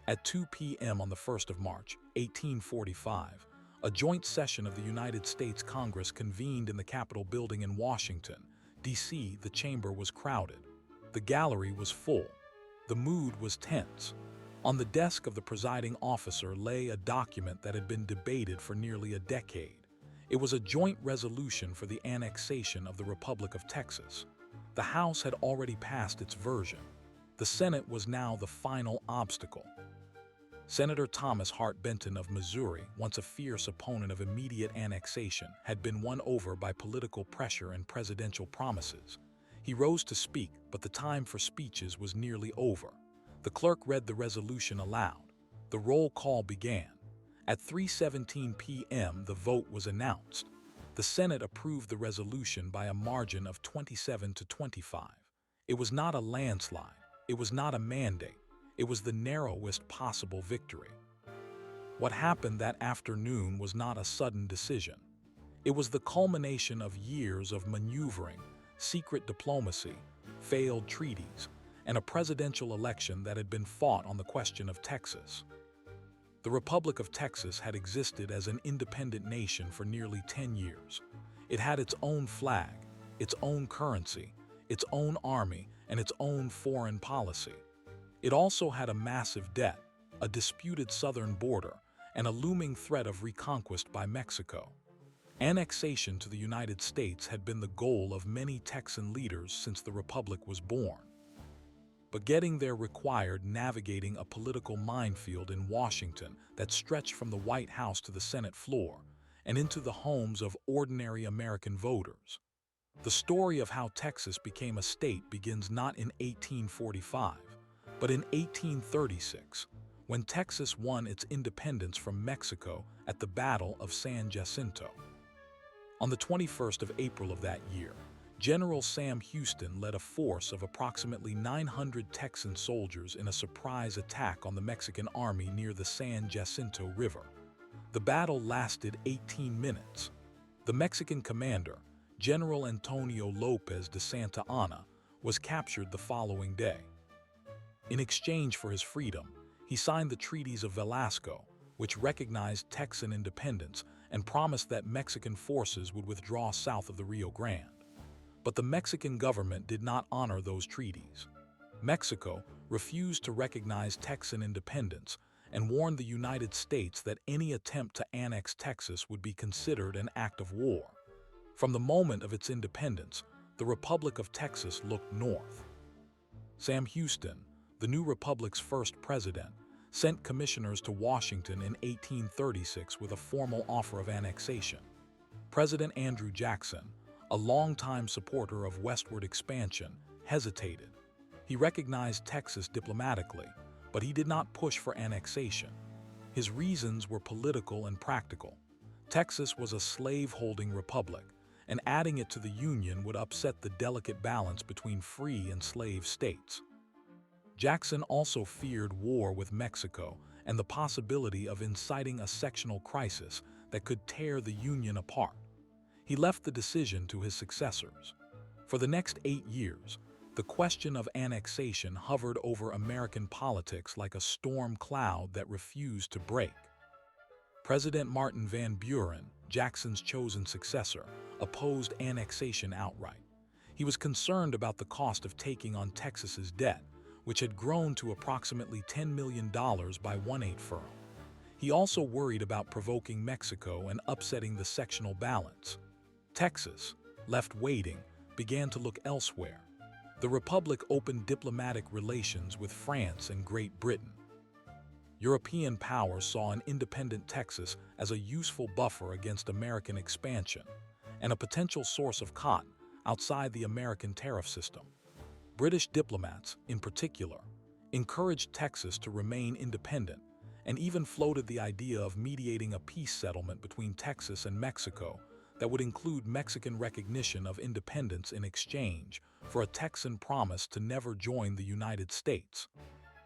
At 2 p.m. on the 1st of March, 1845, a joint session of the United States Congress convened in the Capitol building in Washington, D.C. The chamber was crowded. The gallery was full. The mood was tense. On the desk of the presiding officer lay a document that had been debated for nearly a decade. It was a joint resolution for the annexation of the Republic of Texas. The House had already passed its version. The Senate was now the final obstacle. Senator Thomas Hart Benton of Missouri, once a fierce opponent of immediate annexation, had been won over by political pressure and presidential promises. He rose to speak, but the time for speeches was nearly over. The clerk read the resolution aloud. The roll call began. At 3:17 p.m., the vote was announced. The Senate approved the resolution by a margin of 27 to 25. It was not a landslide. It was not a mandate. It was the narrowest possible victory. What happened that afternoon was not a sudden decision. It was the culmination of years of maneuvering, secret diplomacy, failed treaties, and a presidential election that had been fought on the question of Texas. The Republic of Texas had existed as an independent nation for nearly 10 years. It had its own flag, its own currency, its own army, and its own foreign policy. It also had a massive debt, a disputed southern border, and a looming threat of reconquest by Mexico. Annexation to the United States had been the goal of many Texan leaders since the Republic was born. But getting there required navigating a political minefield in Washington that stretched from the White House to the Senate floor and into the homes of ordinary American voters. The story of how Texas became a state begins not in 1845, but in 1836, when Texas won its independence from Mexico at the Battle of San Jacinto. On the 21st of April of that year, General Sam Houston led a force of approximately 900 Texan soldiers in a surprise attack on the Mexican army near the San Jacinto River. The battle lasted 18 minutes. The Mexican commander, General Antonio Lopez de Santa Anna, was captured the following day. In exchange for his freedom, he signed the treaties of Velasco, which recognized Texan independence and promised that Mexican forces would withdraw south of the Rio Grande. But the Mexican government did not honor those treaties. Mexico refused to recognize Texan independence and warned the United States that any attempt to annex Texas would be considered an act of war. From the moment of its independence, the Republic of Texas looked north. Sam Houston, the new republic's first president, sent commissioners to Washington in 1836 with a formal offer of annexation. President Andrew Jackson, a longtime supporter of westward expansion, hesitated. He recognized Texas diplomatically, but he did not push for annexation. His reasons were political and practical. Texas was a slave-holding republic, and adding it to the Union would upset the delicate balance between free and slave states. Jackson also feared war with Mexico and the possibility of inciting a sectional crisis that could tear the Union apart. He left the decision to his successors. For the next 8 years, the question of annexation hovered over American politics like a storm cloud that refused to break. President Martin Van Buren, Jackson's chosen successor, opposed annexation outright. He was concerned about the cost of taking on Texas's debt, which had grown to approximately $10 million by 1/8 furrow. He also worried about provoking Mexico and upsetting the sectional balance. Texas, left waiting, began to look elsewhere. The Republic opened diplomatic relations with France and Great Britain. European powers saw an independent Texas as a useful buffer against American expansion and a potential source of cotton outside the American tariff system. British diplomats, in particular, encouraged Texas to remain independent and even floated the idea of mediating a peace settlement between Texas and Mexico that would include Mexican recognition of independence in exchange for a Texan promise to never join the United States.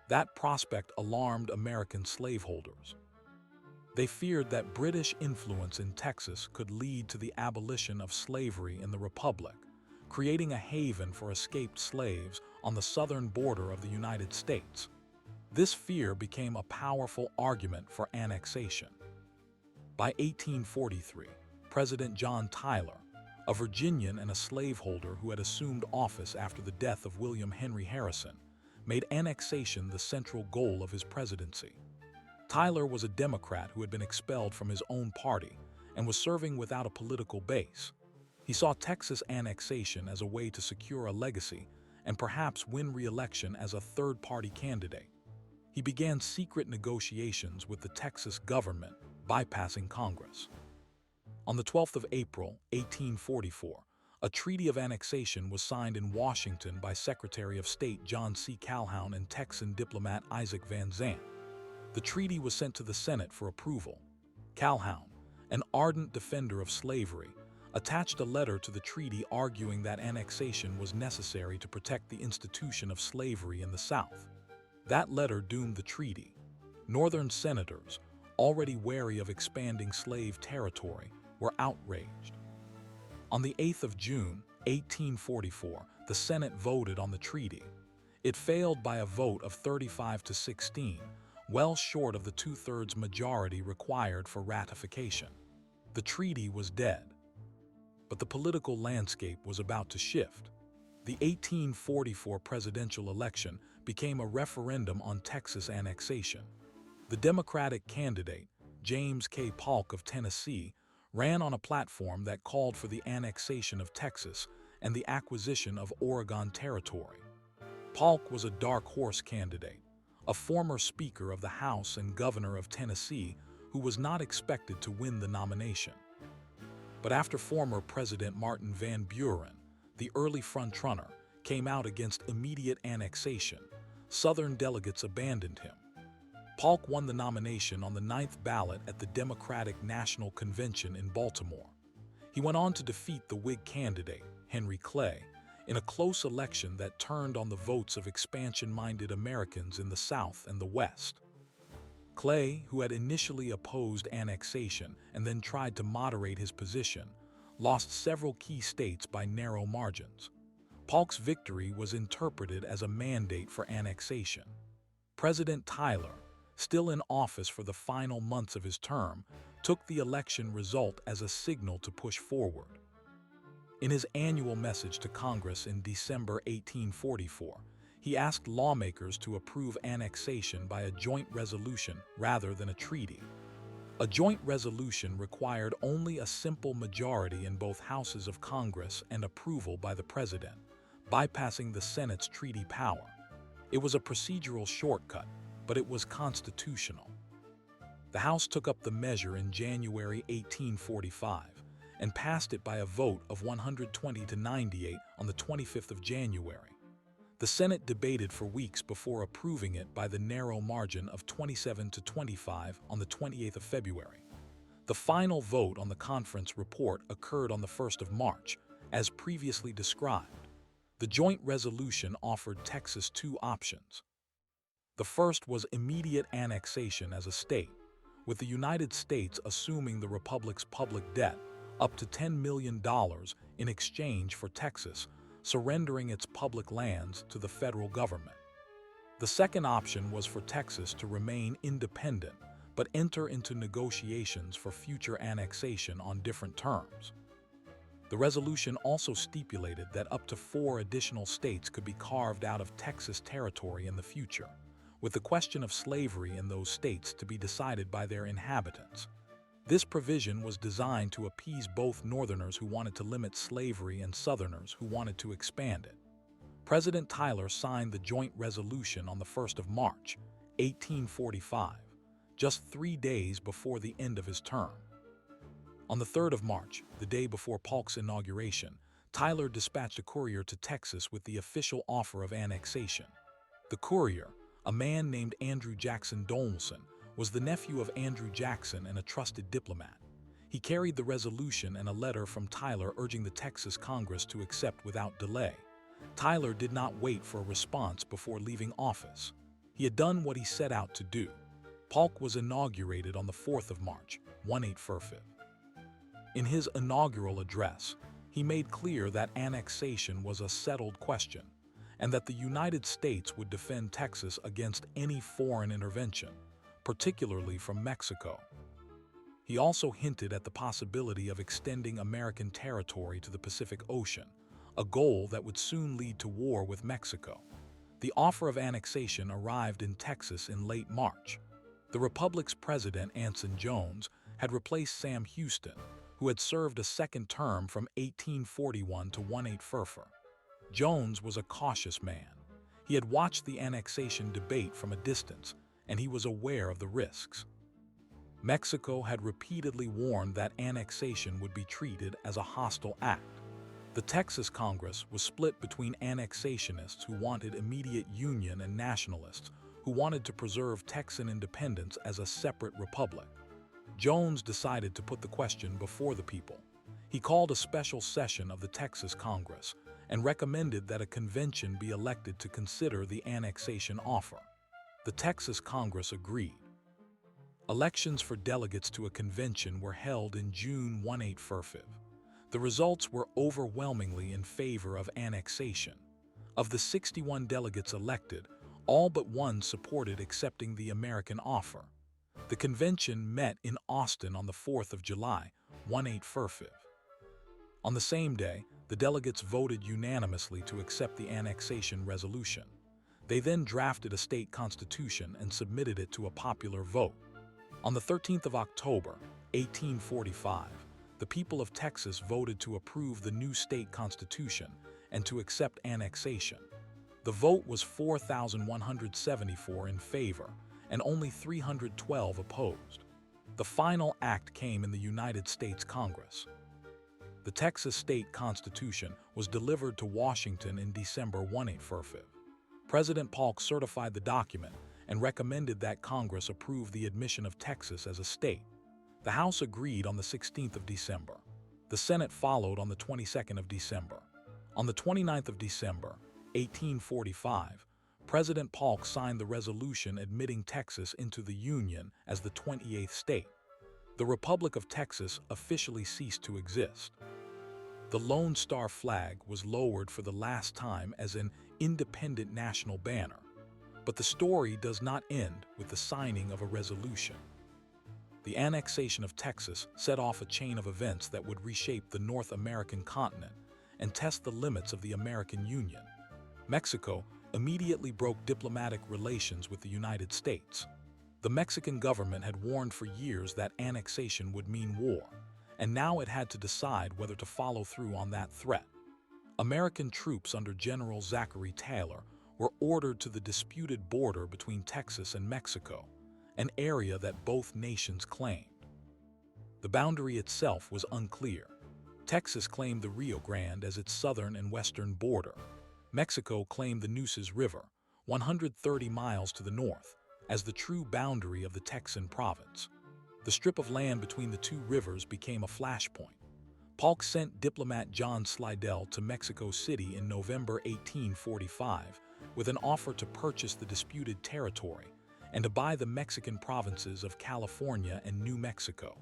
That prospect alarmed American slaveholders. They feared that British influence in Texas could lead to the abolition of slavery in the Republic, creating a haven for escaped slaves on the southern border of the United States. This fear became a powerful argument for annexation. By 1843, President John Tyler, a Virginian and a slaveholder who had assumed office after the death of William Henry Harrison, made annexation the central goal of his presidency. Tyler was a Democrat who had been expelled from his own party and was serving without a political base. He saw Texas annexation as a way to secure a legacy and perhaps win re-election as a third-party candidate. He began secret negotiations with the Texas government, bypassing Congress. On the 12th of April, 1844, a treaty of annexation was signed in Washington by Secretary of State John C. Calhoun and Texan diplomat Isaac Van Zandt. The treaty was sent to the Senate for approval. Calhoun, an ardent defender of slavery, attached a letter to the treaty arguing that annexation was necessary to protect the institution of slavery in the South. That letter doomed the treaty. Northern senators, already wary of expanding slave territory, were outraged. On the 8th of June, 1844, the Senate voted on the treaty. It failed by a vote of 35 to 16, well short of the two-thirds majority required for ratification. The treaty was dead. But the political landscape was about to shift. The 1844 presidential election became a referendum on Texas annexation. The Democratic candidate, James K. Polk of Tennessee, ran on a platform that called for the annexation of Texas and the acquisition of Oregon Territory. Polk was a dark horse candidate, a former Speaker of the House and Governor of Tennessee who was not expected to win the nomination. But after former President Martin Van Buren, the early frontrunner, came out against immediate annexation, Southern delegates abandoned him. Polk won the nomination on the 9th ballot at the Democratic National Convention in Baltimore. He went on to defeat the Whig candidate, Henry Clay, in a close election that turned on the votes of expansion-minded Americans in the South and the West. Clay, who had initially opposed annexation and then tried to moderate his position, lost several key states by narrow margins. Polk's victory was interpreted as a mandate for annexation. President Tyler, still in office for the final months of his term, took the election result as a signal to push forward. In his annual message to Congress in December 1844, he asked lawmakers to approve annexation by a joint resolution rather than a treaty. A joint resolution required only a simple majority in both houses of Congress and approval by the President, bypassing the Senate's treaty power. It was a procedural shortcut, but it was constitutional. The House took up the measure in January 1845 and passed it by a vote of 120 to 98 on the 25th of January. The Senate debated for weeks before approving it by the narrow margin of 27 to 25 on the 28th of February. The final vote on the conference report occurred on the 1st of March, as previously described. The joint resolution offered Texas two options. The first was immediate annexation as a state, with the United States assuming the Republic's public debt up to $10 million in exchange for Texas surrendering its public lands to the federal government. The second option was for Texas to remain independent but enter into negotiations for future annexation on different terms. The resolution also stipulated that up to 4 additional states could be carved out of Texas territory in the future, with the question of slavery in those states to be decided by their inhabitants. This provision was designed to appease both Northerners who wanted to limit slavery and Southerners who wanted to expand it. President Tyler signed the joint resolution on the 1st of March, 1845, just 3 days before the end of his term. On the 3rd of March, the day before Polk's inauguration, Tyler dispatched a courier to Texas with the official offer of annexation. The courier, a man named Andrew Jackson Donelson, was the nephew of Andrew Jackson and a trusted diplomat. He carried the resolution and a letter from Tyler urging the Texas Congress to accept without delay. Tyler did not wait for a response before leaving office. He had done what he set out to do. Polk was inaugurated on the 4th of March, 1845. In his inaugural address, he made clear that annexation was a settled question, and that the United States would defend Texas against any foreign intervention, particularly from Mexico. He also hinted at the possibility of extending American territory to the Pacific Ocean, a goal that would soon lead to war with Mexico. The offer of annexation arrived in Texas in late March. The Republic's president, Anson Jones, had replaced Sam Houston, who had served a second term from 1841 to 1844. Jones was a cautious man. He had watched the annexation debate from a distance, and he was aware of the risks. Mexico had repeatedly warned that annexation would be treated as a hostile act. The Texas Congress was split between annexationists who wanted immediate union and nationalists who wanted to preserve Texan independence as a separate republic. Jones decided to put the question before the people. He called a special session of the Texas Congress and recommended that a convention be elected to consider the annexation offer. The Texas Congress agreed. Elections for delegates to a convention were held in June 1845. The results were overwhelmingly in favor of annexation. Of the 61 delegates elected, all but one supported accepting the American offer. The convention met in Austin on the 4th of July, 1845. On the same day, the delegates voted unanimously to accept the annexation resolution. They then drafted a state constitution and submitted it to a popular vote. On the 13th of October, 1845, the people of Texas voted to approve the new state constitution and to accept annexation. The vote was 4,174 in favor and only 312 opposed. The final act came in the United States Congress. The Texas State Constitution was delivered to Washington in December 1845. President Polk certified the document and recommended that Congress approve the admission of Texas as a state. The House agreed on the 16th of December. The Senate followed on the 22nd of December. On the 29th of December, 1845, President Polk signed the resolution admitting Texas into the Union as the 28th state. The Republic of Texas officially ceased to exist. The Lone Star flag was lowered for the last time as an independent national banner. But the story does not end with the signing of a resolution. The annexation of Texas set off a chain of events that would reshape the North American continent and test the limits of the American Union. Mexico immediately broke diplomatic relations with the United States. The Mexican government had warned for years that annexation would mean war, and now it had to decide whether to follow through on that threat. American troops under General Zachary Taylor were ordered to the disputed border between Texas and Mexico, an area that both nations claimed. The boundary itself was unclear. Texas claimed the Rio Grande as its southern and western border. Mexico claimed the Nueces River, 130 miles to the north, as the true boundary of the Texan province. The strip of land between the two rivers became a flashpoint. Polk sent diplomat John Slidell to Mexico City in November 1845 with an offer to purchase the disputed territory and to buy the Mexican provinces of California and New Mexico.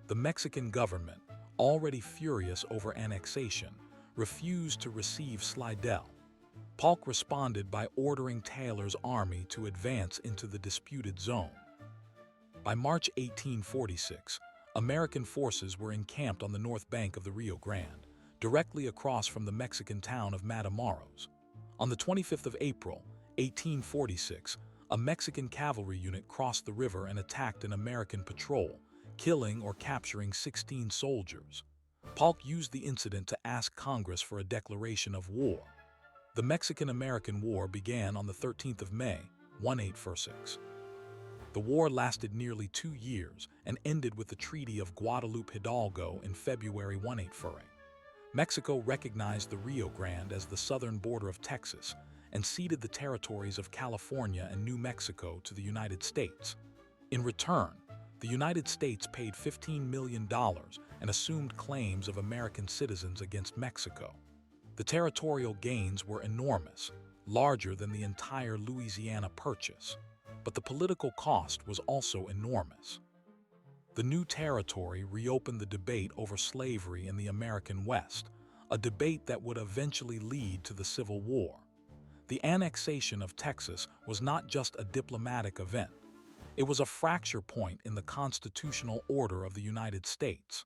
The Mexican government, already furious over annexation, refused to receive Slidell. Polk responded by ordering Taylor's army to advance into the disputed zone. By March 1846, American forces were encamped on the north bank of the Rio Grande, directly across from the Mexican town of Matamoros. On the 25th of April, 1846, a Mexican cavalry unit crossed the river and attacked an American patrol, killing or capturing 16 soldiers. Polk used the incident to ask Congress for a declaration of war. The Mexican-American War began on the 13th of May, 1846. The war lasted nearly 2 years and ended with the Treaty of Guadalupe Hidalgo in February 1848. Mexico recognized the Rio Grande as the southern border of Texas and ceded the territories of California and New Mexico to the United States. In return, the United States paid $15 million and assumed claims of American citizens against Mexico. The territorial gains were enormous, larger than the entire Louisiana Purchase, but the political cost was also enormous. The new territory reopened the debate over slavery in the American West, a debate that would eventually lead to the Civil War. The annexation of Texas was not just a diplomatic event. It was a fracture point in the constitutional order of the United States.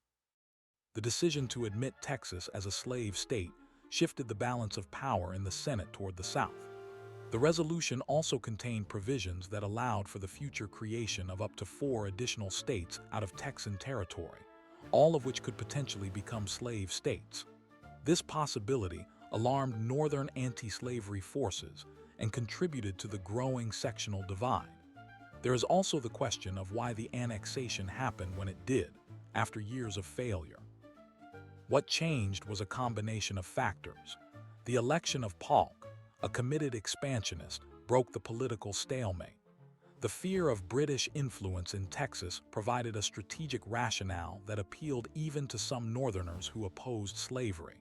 The decision to admit Texas as a slave state shifted the balance of power in the Senate toward the South. The resolution also contained provisions that allowed for the future creation of up to 4 additional states out of Texan territory, all of which could potentially become slave states. This possibility alarmed northern anti-slavery forces and contributed to the growing sectional divide. There is also the question of why the annexation happened when it did, after years of failure. What changed was a combination of factors. The election of Polk, a committed expansionist, broke the political stalemate. The fear of British influence in Texas provided a strategic rationale that appealed even to some Northerners who opposed slavery.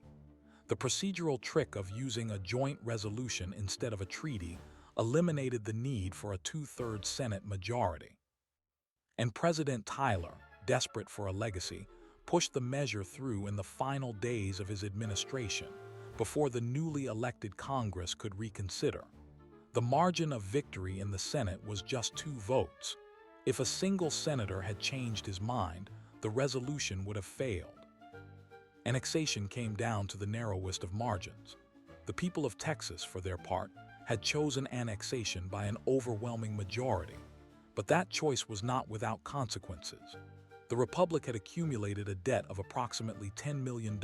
The procedural trick of using a joint resolution instead of a treaty eliminated the need for a 2/3 Senate majority. And President Tyler, desperate for a legacy, pushed the measure through in the final days of his administration, before the newly elected Congress could reconsider. The margin of victory in the Senate was just 2 votes. If a single senator had changed his mind, the resolution would have failed. Annexation came down to the narrowest of margins. The people of Texas, for their part, had chosen annexation by an overwhelming majority, but that choice was not without consequences. The Republic had accumulated a debt of approximately $10 million,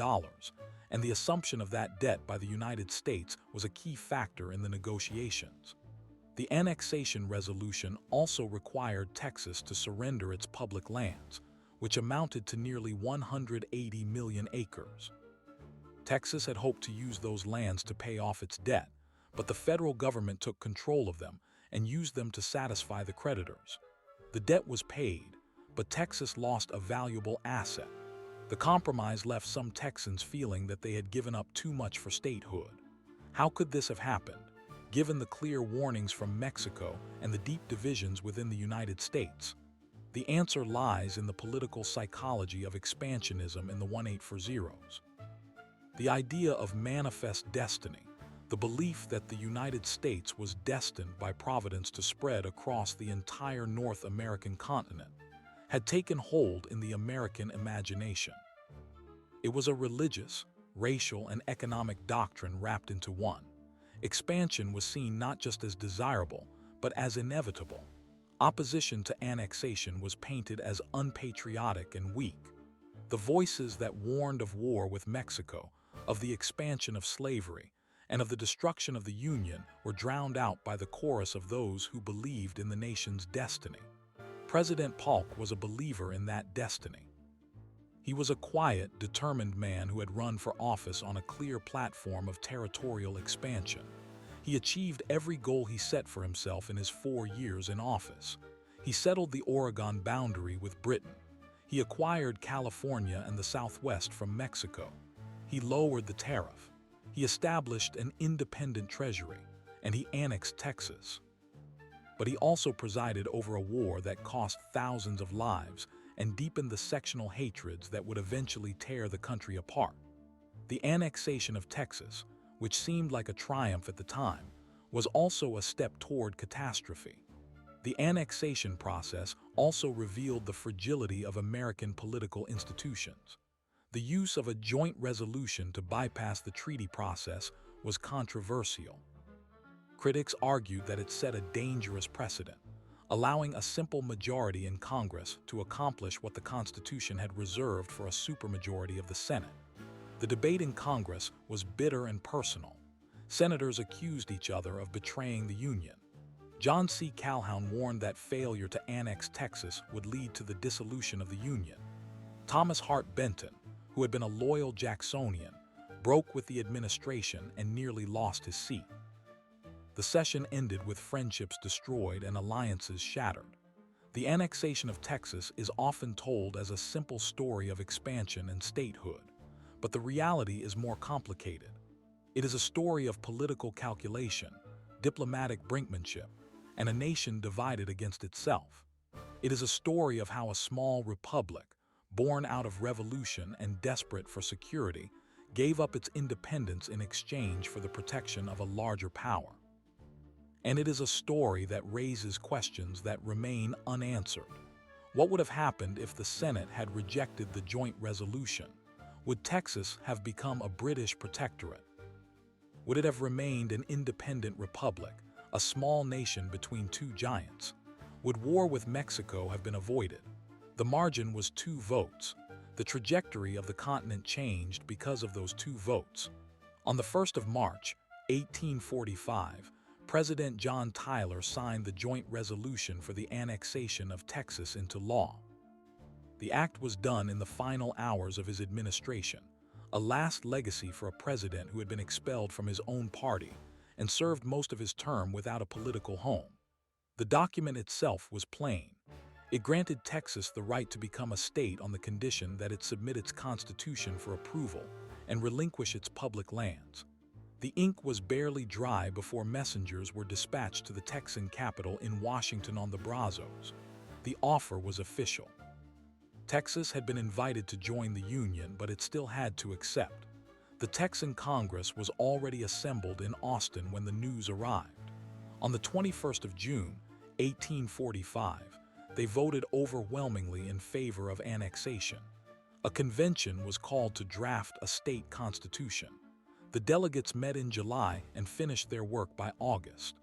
and the assumption of that debt by the United States was a key factor in the negotiations. The annexation resolution also required Texas to surrender its public lands, which amounted to nearly 180 million acres. Texas had hoped to use those lands to pay off its debt, but the federal government took control of them and used them to satisfy the creditors. The debt was paid, but Texas lost a valuable asset. The compromise left some Texans feeling that they had given up too much for statehood. How could this have happened, given the clear warnings from Mexico and the deep divisions within the United States? The answer lies in the political psychology of expansionism in the 1840s. The idea of manifest destiny, the belief that the United States was destined by Providence to spread across the entire North American continent, had taken hold in the American imagination. It was a religious, racial, and economic doctrine wrapped into one. Expansion was seen not just as desirable, but as inevitable. Opposition to annexation was painted as unpatriotic and weak. The voices that warned of war with Mexico, of the expansion of slavery, and of the destruction of the Union were drowned out by the chorus of those who believed in the nation's destiny. President Polk was a believer in that destiny. He was a quiet, determined man who had run for office on a clear platform of territorial expansion. He achieved every goal he set for himself in his 4 years in office. He settled the Oregon boundary with Britain. He acquired California and the Southwest from Mexico. He lowered the tariff. He established an independent treasury, and he annexed Texas. But he also presided over a war that cost thousands of lives and deepened the sectional hatreds that would eventually tear the country apart. The annexation of Texas, which seemed like a triumph at the time, was also a step toward catastrophe. The annexation process also revealed the fragility of American political institutions. The use of a joint resolution to bypass the treaty process was controversial. Critics argued that it set a dangerous precedent, allowing a simple majority in Congress to accomplish what the Constitution had reserved for a supermajority of the Senate. The debate in Congress was bitter and personal. Senators accused each other of betraying the Union. John C. Calhoun warned that failure to annex Texas would lead to the dissolution of the Union. Thomas Hart Benton, who had been a loyal Jacksonian, broke with the administration and nearly lost his seat. The session ended with friendships destroyed and alliances shattered. The annexation of Texas is often told as a simple story of expansion and statehood, but the reality is more complicated. It is a story of political calculation, diplomatic brinkmanship, and a nation divided against itself. It is a story of how a small republic, born out of revolution and desperate for security, gave up its independence in exchange for the protection of a larger power. and it is a story that raises questions that remain unanswered. What would have happened if the Senate had rejected the joint resolution? Would Texas have become a British protectorate? Would it have remained an independent republic, a small nation between two giants? Would war with Mexico have been avoided? The margin was 2 votes. The trajectory of the continent changed because of those 2 votes. On the 1st of March, 1845, President John Tyler signed the joint resolution for the annexation of Texas into law. The act was done in the final hours of his administration, a last legacy for a president who had been expelled from his own party and served most of his term without a political home. The document itself was plain. It granted Texas the right to become a state on the condition that it submit its constitution for approval and relinquish its public lands. The ink was barely dry before messengers were dispatched to the Texan capital in Washington on the Brazos. The offer was official. Texas had been invited to join the Union, but it still had to accept. The Texan Congress was already assembled in Austin when the news arrived. On the 21st of June, 1845, they voted overwhelmingly in favor of annexation. A convention was called to draft a state constitution. The delegates met in July and finished their work by August.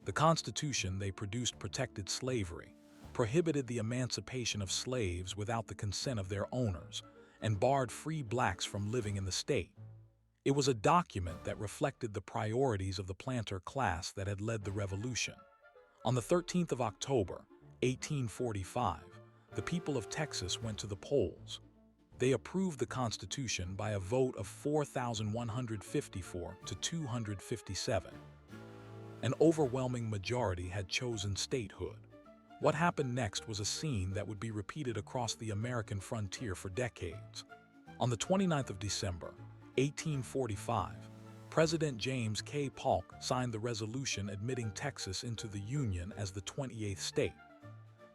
The Constitution they produced protected slavery, prohibited the emancipation of slaves without the consent of their owners, and barred free blacks from living in the state. It was a document that reflected the priorities of the planter class that had led the Revolution. On the 13th of October, 1845, the people of Texas went to the polls. They approved the Constitution by a vote of 4,154 to 257. An overwhelming majority had chosen statehood. What happened next was a scene that would be repeated across the American frontier for decades. On the 29th of December, 1845, President James K. Polk signed the resolution admitting Texas into the Union as the 28th state.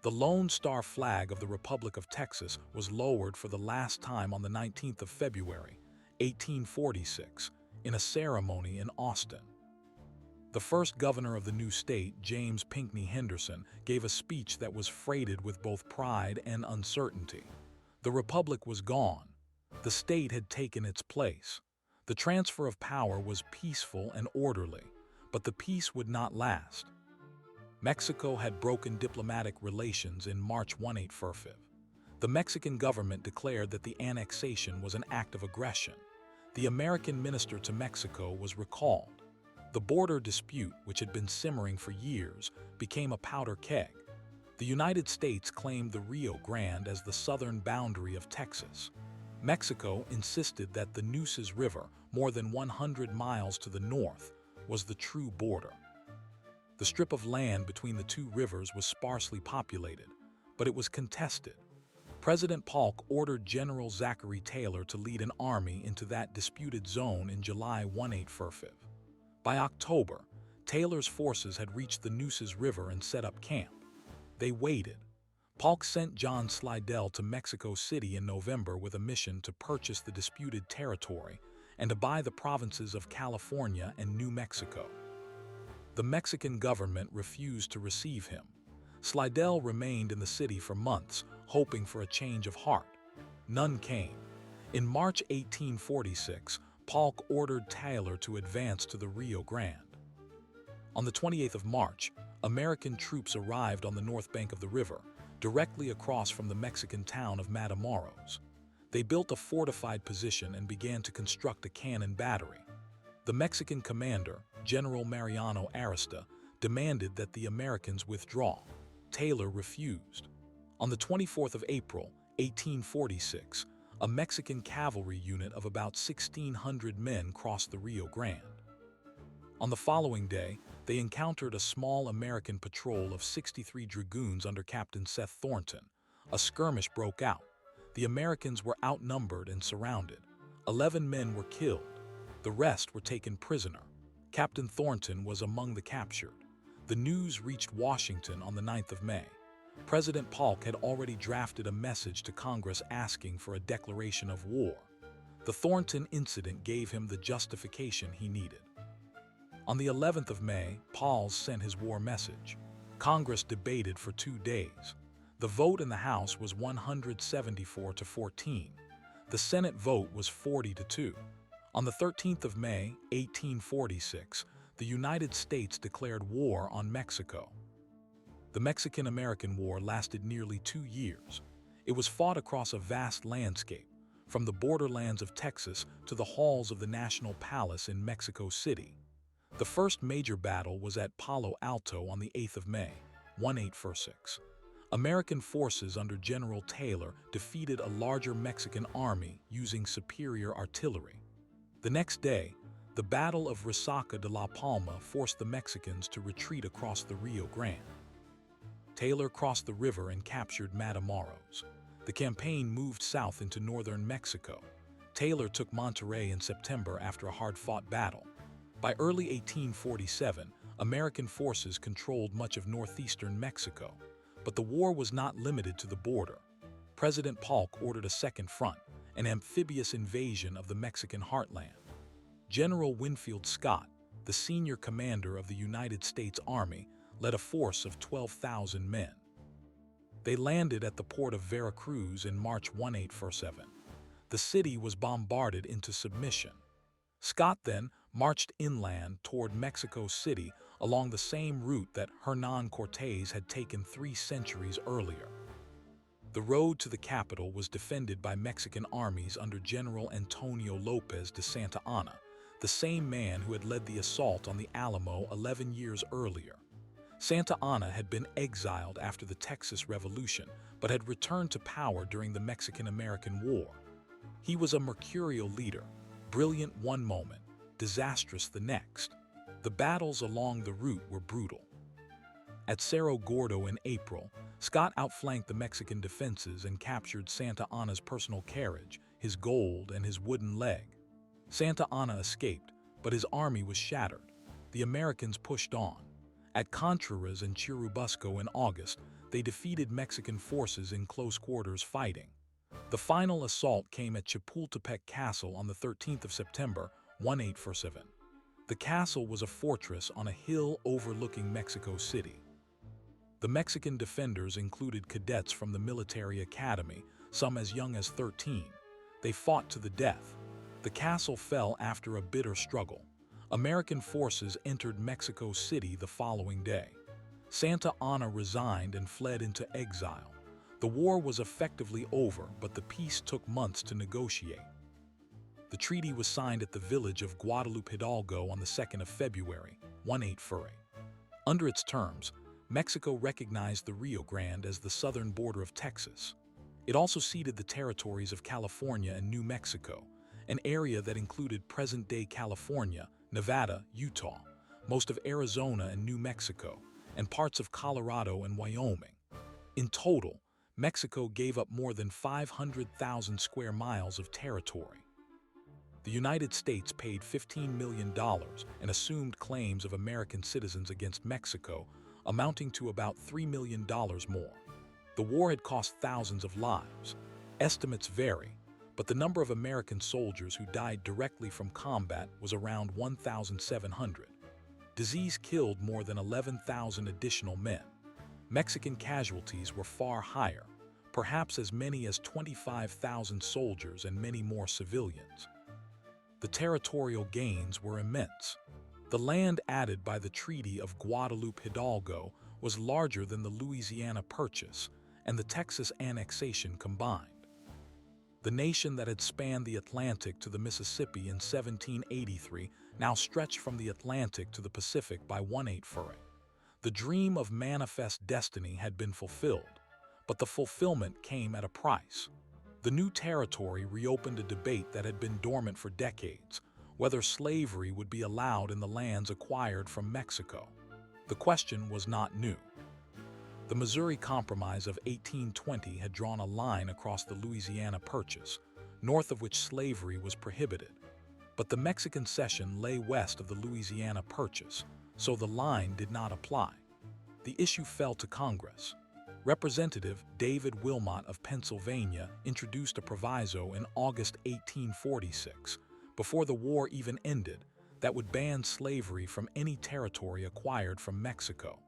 The Lone Star flag of the Republic of Texas was lowered for the last time on the 19th of February, 1846, in a ceremony in Austin. The first governor of the new state, James Pinckney Henderson, gave a speech that was freighted with both pride and uncertainty. The Republic was gone. The state had taken its place. The transfer of power was peaceful and orderly, but the peace would not last. Mexico had broken diplomatic relations in March 1845. The Mexican government declared that the annexation was an act of aggression. The American minister to Mexico was recalled. The border dispute, which had been simmering for years, became a powder keg. The United States claimed the Rio Grande as the southern boundary of Texas. Mexico insisted that the Nueces River, more than 100 miles to the north, was the true border. The strip of land between the two rivers was sparsely populated, but it was contested. President Polk ordered General Zachary Taylor to lead an army into that disputed zone in July 1845. By October, Taylor's forces had reached the Nueces River and set up camp. They waited. Polk sent John Slidell to Mexico City in November with a mission to purchase the disputed territory and to buy the provinces of California and New Mexico. The Mexican government refused to receive him. Slidell remained in the city for months, hoping for a change of heart. None came. In March 1846, Polk ordered Taylor to advance to the Rio Grande. On the 28th of March, American troops arrived on the north bank of the river, directly across from the Mexican town of Matamoros. They built a fortified position and began to construct a cannon battery. The Mexican commander, General Mariano Arista, demanded that the Americans withdraw. Taylor refused. On the 24th of April, 1846, a Mexican cavalry unit of about 1,600 men crossed the Rio Grande. On the following day, they encountered a small American patrol of 63 dragoons under Captain Seth Thornton. A skirmish broke out. The Americans were outnumbered and surrounded. 11 men were killed. The rest were taken prisoner. Captain Thornton was among the captured. The news reached Washington on the 9th of May. President Polk had already drafted a message to Congress asking for a declaration of war. The Thornton incident gave him the justification he needed. On the 11th of May, Pauls sent his war message. Congress debated for 2 days. The vote in the House was 174 to 14. The Senate vote was 40 to 2. On the 13th of May, 1846, the United States declared war on Mexico. The Mexican-American War lasted nearly 2 years. It was fought across a vast landscape, from the borderlands of Texas to the halls of the National Palace in Mexico City. The first major battle was at Palo Alto on the 8th of May, 1846. American forces under General Taylor defeated a larger Mexican army using superior artillery. The next day, the Battle of Resaca de la Palma forced the Mexicans to retreat across the Rio Grande. Taylor crossed the river and captured Matamoros. The campaign moved south into northern Mexico. Taylor took Monterrey in September after a hard-fought battle. By early 1847, American forces controlled much of northeastern Mexico. But the war was not limited to the border. President Polk ordered a second front, an amphibious invasion of the Mexican heartland. General Winfield Scott, the senior commander of the United States Army, led a force of 12,000 men. They landed at the port of Veracruz in March 1847. The city was bombarded into submission. Scott then marched inland toward Mexico City along the same route that Hernán Cortés had taken 3 centuries earlier. The road to the capital was defended by Mexican armies under General Antonio López de Santa Anna, the same man who had led the assault on the Alamo 11 years earlier. Santa Anna had been exiled after the Texas Revolution, but had returned to power during the Mexican-American War. He was a mercurial leader, brilliant one moment, disastrous the next. The battles along the route were brutal. At Cerro Gordo in April, Scott outflanked the Mexican defenses and captured Santa Anna's personal carriage, his gold, and his wooden leg. Santa Anna escaped, but his army was shattered. The Americans pushed on. At Contreras and Churubusco in August, they defeated Mexican forces in close quarters fighting. The final assault came at Chapultepec Castle on the 13th of September, 1847. The castle was a fortress on a hill overlooking Mexico City. The Mexican defenders included cadets from the military academy, some as young as 13. They fought to the death. The castle fell after a bitter struggle. American forces entered Mexico City the following day. Santa Anna resigned and fled into exile. The war was effectively over, but the peace took months to negotiate. The treaty was signed at the village of Guadalupe Hidalgo on the 2nd of February, 1848. Under its terms, Mexico recognized the Rio Grande as the southern border of Texas. It also ceded the territories of California and New Mexico, an area that included present-day California, Nevada, Utah, most of Arizona and New Mexico, and parts of Colorado and Wyoming. In total, Mexico gave up more than 500,000 square miles of territory. The United States paid $15 million and assumed claims of American citizens against Mexico, amounting to about $3 million more. The war had cost thousands of lives. Estimates vary, but the number of American soldiers who died directly from combat was around 1,700. Disease killed more than 11,000 additional men. Mexican casualties were far higher, perhaps as many as 25,000 soldiers and many more civilians. The territorial gains were immense. The land added by the Treaty of Guadalupe Hidalgo was larger than the Louisiana Purchase and the Texas Annexation combined. The nation that had spanned the Atlantic to the Mississippi in 1783 now stretched from the Atlantic to the Pacific by 1848. The dream of manifest destiny had been fulfilled, but the fulfillment came at a price. The new territory reopened a debate that had been dormant for decades, whether slavery would be allowed in the lands acquired from Mexico. The question was not new. The Missouri Compromise of 1820 had drawn a line across the Louisiana Purchase, north of which slavery was prohibited. But the Mexican cession lay west of the Louisiana Purchase, so the line did not apply. The issue fell to Congress. Representative David Wilmot of Pennsylvania introduced a proviso in August 1846. Before the war even ended, that would ban slavery from any territory acquired from Mexico.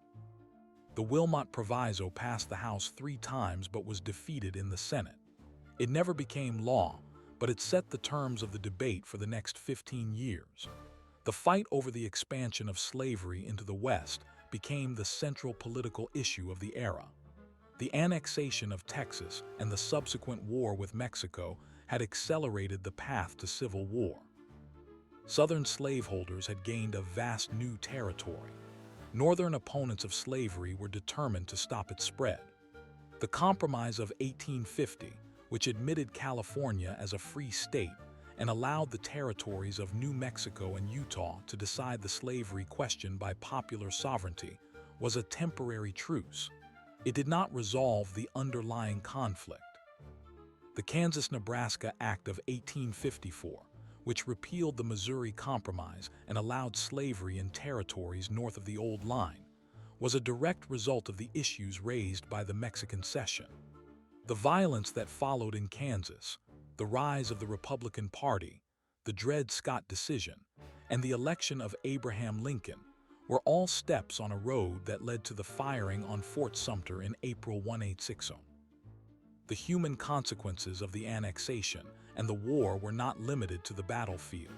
The Wilmot Proviso passed the House 3 times but was defeated in the Senate. It never became law, but it set the terms of the debate for the next 15 years. The fight over the expansion of slavery into the West became the central political issue of the era. The annexation of Texas and the subsequent war with Mexico had accelerated the path to civil war. Southern slaveholders had gained a vast new territory. Northern opponents of slavery were determined to stop its spread. The Compromise of 1850, which admitted California as a free state and allowed the territories of New Mexico and Utah to decide the slavery question by popular sovereignty, was a temporary truce. It did not resolve the underlying conflict. The Kansas-Nebraska Act of 1854, which repealed the Missouri Compromise and allowed slavery in territories north of the Old Line, was a direct result of the issues raised by the Mexican Cession. The violence that followed in Kansas, the rise of the Republican Party, the Dred Scott decision, and the election of Abraham Lincoln were all steps on a road that led to the firing on Fort Sumter in April 1860. The human consequences of the annexation and the war were not limited to the battlefield.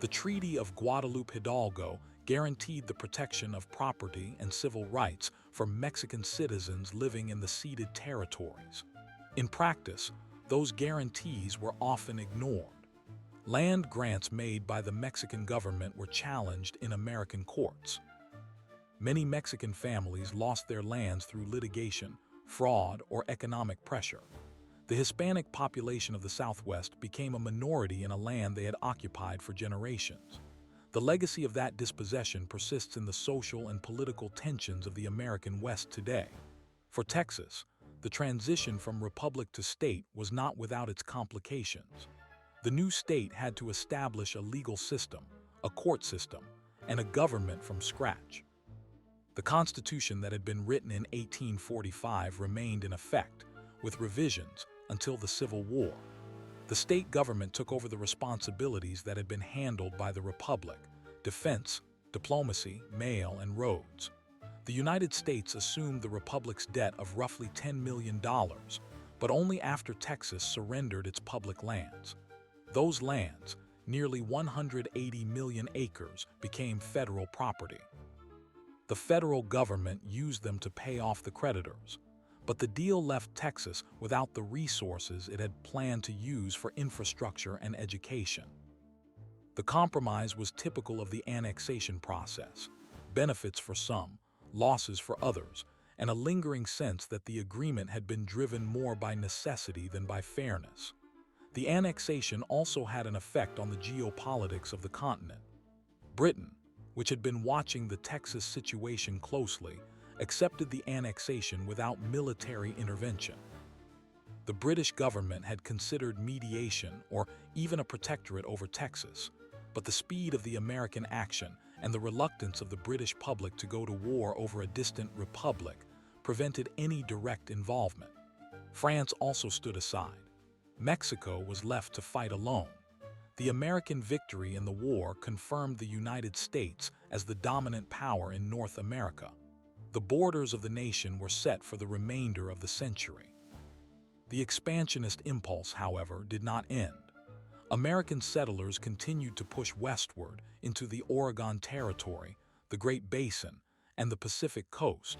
The Treaty of Guadalupe Hidalgo guaranteed the protection of property and civil rights for Mexican citizens living in the ceded territories. In practice, those guarantees were often ignored. Land grants made by the Mexican government were challenged in American courts. Many Mexican families lost their lands through litigation, fraud, or economic pressure. The Hispanic population of the Southwest became a minority in a land they had occupied for generations. The legacy of that dispossession persists in the social and political tensions of the American West today. For Texas, the transition from republic to state was not without its complications. The new state had to establish a legal system, a court system, and a government from scratch. The Constitution that had been written in 1845 remained in effect, with revisions until the Civil War. The state government took over the responsibilities that had been handled by the Republic: defense, diplomacy, mail, and roads. The United States assumed the Republic's debt of roughly $10 million, but only after Texas surrendered its public lands. Those lands, nearly 180 million acres, became federal property. The federal government used them to pay off the creditors, but the deal left Texas without the resources it had planned to use for infrastructure and education. The compromise was typical of the annexation process: benefits for some, losses for others, and a lingering sense that the agreement had been driven more by necessity than by fairness. The annexation also had an effect on the geopolitics of the continent. Britain, which had been watching the Texas situation closely, accepted the annexation without military intervention. The British government had considered mediation or even a protectorate over Texas, but the speed of the American action and the reluctance of the British public to go to war over a distant republic prevented any direct involvement. France also stood aside. Mexico was left to fight alone. The American victory in the war confirmed the United States as the dominant power in North America. The borders of the nation were set for the remainder of the century. The expansionist impulse, however, did not end. American settlers continued to push westward into the Oregon Territory, the Great Basin, and the Pacific Coast.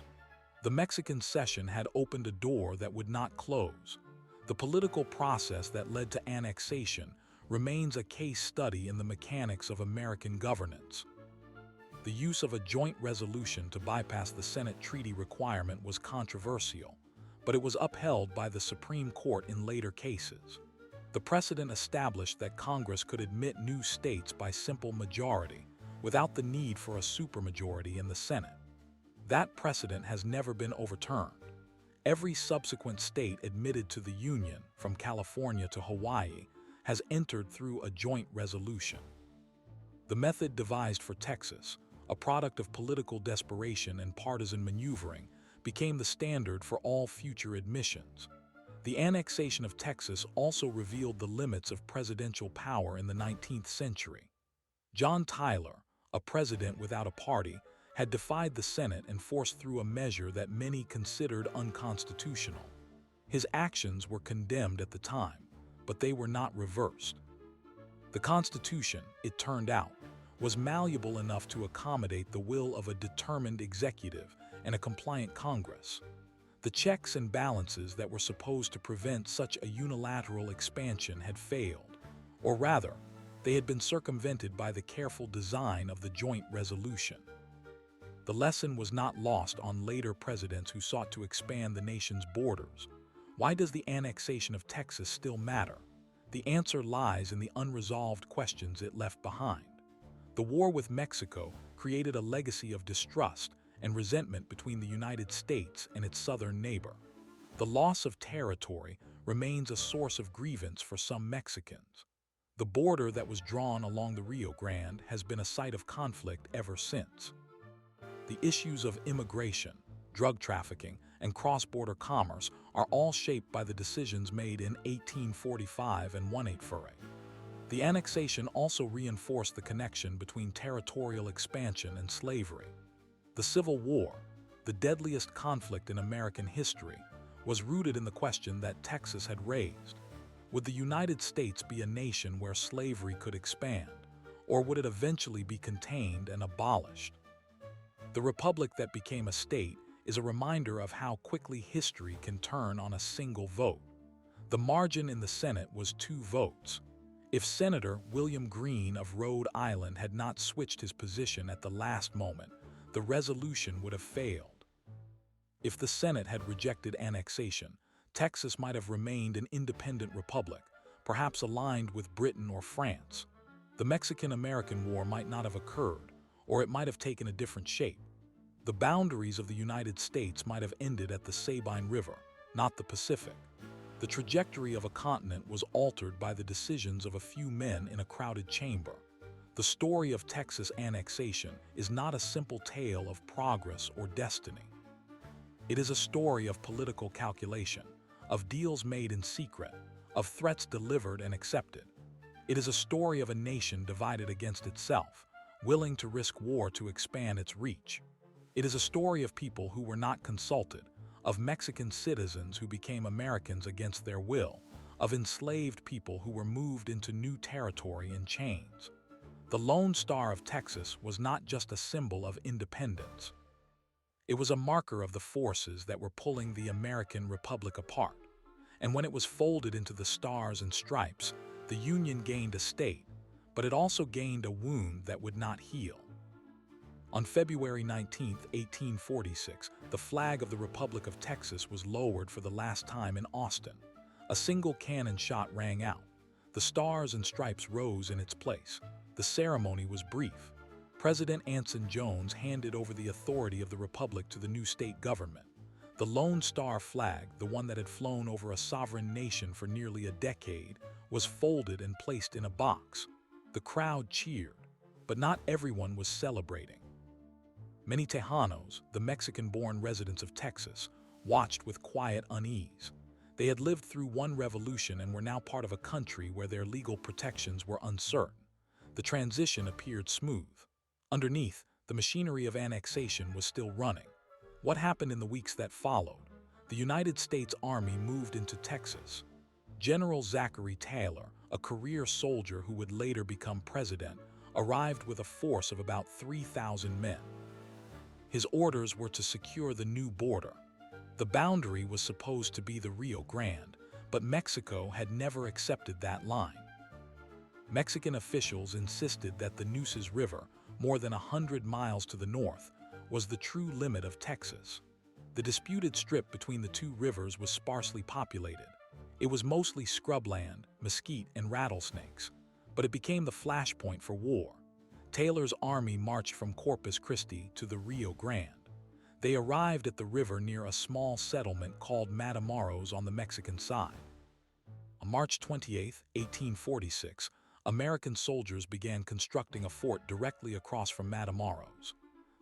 The Mexican Cession had opened a door that would not close. The political process that led to annexation remains a case study in the mechanics of American governance. The use of a joint resolution to bypass the Senate treaty requirement was controversial, but it was upheld by the Supreme Court in later cases. The precedent established that Congress could admit new states by simple majority, without the need for a supermajority in the Senate. That precedent has never been overturned. Every subsequent state admitted to the Union, from California to Hawaii, has entered through a joint resolution. The method devised for Texas, a product of political desperation and partisan maneuvering, became the standard for all future admissions. The annexation of Texas also revealed the limits of presidential power in the 19th century. John Tyler, a president without a party, had defied the Senate and forced through a measure that many considered unconstitutional. His actions were condemned at the time, but they were not reversed. The Constitution, it turned out, was malleable enough to accommodate the will of a determined executive and a compliant Congress. The checks and balances that were supposed to prevent such a unilateral expansion had failed, or rather, they had been circumvented by the careful design of the joint resolution. The lesson was not lost on later presidents who sought to expand the nation's borders. Why does the annexation of Texas still matter? The answer lies in the unresolved questions it left behind. The war with Mexico created a legacy of distrust and resentment between the United States and its southern neighbor. The loss of territory remains a source of grievance for some Mexicans. The border that was drawn along the Rio Grande has been a site of conflict ever since. The issues of immigration, drug trafficking, and cross-border commerce are all shaped by the decisions made in 1845 and 1848. The annexation also reinforced the connection between territorial expansion and slavery. The Civil War, the deadliest conflict in American history, was rooted in the question that Texas had raised. Would the United States be a nation where slavery could expand, or would it eventually be contained and abolished? The republic that became a state is a reminder of how quickly history can turn on a single vote. The margin in the Senate was 2 votes. If Senator William Greene of Rhode Island had not switched his position at the last moment, the resolution would have failed. If the Senate had rejected annexation, Texas might have remained an independent republic, perhaps aligned with Britain or France. The Mexican-American War might not have occurred, or it might have taken a different shape. The boundaries of the United States might have ended at the Sabine River, not the Pacific. The trajectory of a continent was altered by the decisions of a few men in a crowded chamber. The story of Texas annexation is not a simple tale of progress or destiny. It is a story of political calculation, of deals made in secret, of threats delivered and accepted. It is a story of a nation divided against itself, willing to risk war to expand its reach. It is a story of people who were not consulted, of Mexican citizens who became Americans against their will, of enslaved people who were moved into new territory in chains. The Lone Star of Texas was not just a symbol of independence. It was a marker of the forces that were pulling the American Republic apart. And when it was folded into the stars and stripes, the Union gained a state, but it also gained a wound that would not heal. On February 19, 1846, the flag of the Republic of Texas was lowered for the last time in Austin. A single cannon shot rang out. The stars and stripes rose in its place. The ceremony was brief. President Anson Jones handed over the authority of the Republic to the new state government. The Lone Star flag, the one that had flown over a sovereign nation for nearly a decade, was folded and placed in a box. The crowd cheered, but not everyone was celebrating. Many Tejanos, the Mexican-born residents of Texas, watched with quiet unease. They had lived through one revolution and were now part of a country where their legal protections were uncertain. The transition appeared smooth. Underneath, the machinery of annexation was still running. What happened in the weeks that followed? The United States Army moved into Texas. General Zachary Taylor, a career soldier who would later become president, arrived with a force of about 3,000 men. His orders were to secure the new border. The boundary was supposed to be the Rio Grande, but Mexico had never accepted that line. Mexican officials insisted that the Nueces River, more than 100 miles to the north, was the true limit of Texas. The disputed strip between the two rivers was sparsely populated. It was mostly scrubland, mesquite, and rattlesnakes, but it became the flashpoint for war. Taylor's army marched from Corpus Christi to the Rio Grande. They arrived at the river near a small settlement called Matamoros on the Mexican side. On March 28, 1846, American soldiers began constructing a fort directly across from Matamoros.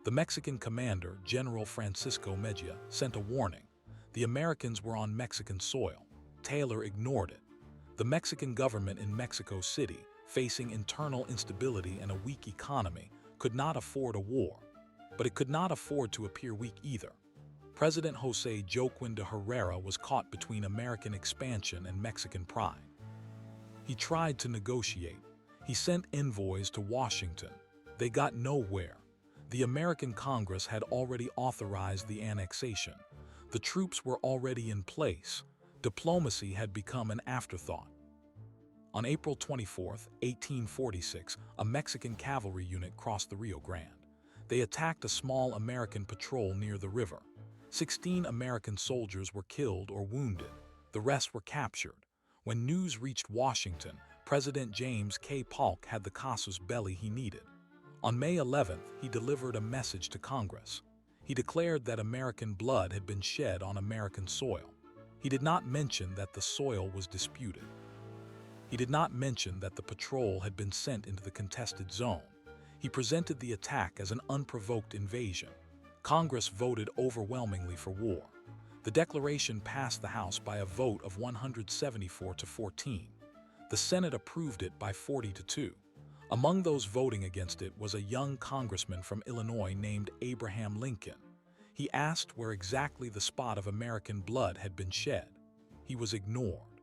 The Mexican commander, General Francisco Mejia, sent a warning. The Americans were on Mexican soil. Taylor ignored it. The Mexican government in Mexico City, facing internal instability and a weak economy, could not afford a war, but it could not afford to appear weak either. President José Joaquín de Herrera was caught between American expansion and Mexican pride. He tried to negotiate. He sent envoys to Washington. They got nowhere. The American Congress had already authorized the annexation. The troops were already in place. Diplomacy had become an afterthought. On April 24, 1846, a Mexican cavalry unit crossed the Rio Grande. They attacked a small American patrol near the river. 16 American soldiers were killed or wounded. The rest were captured. When news reached Washington, President James K. Polk had the casus belli he needed. On May 11th, he delivered a message to Congress. He declared that American blood had been shed on American soil. He did not mention that the soil was disputed. He did not mention that the patrol had been sent into the contested zone. He presented the attack as an unprovoked invasion. Congress voted overwhelmingly for war. The declaration passed the House by a vote of 174 to 14. The Senate approved it by 40 to 2. Among those voting against it was a young congressman from Illinois named Abraham Lincoln. He asked where exactly the spot of American blood had been shed. He was ignored.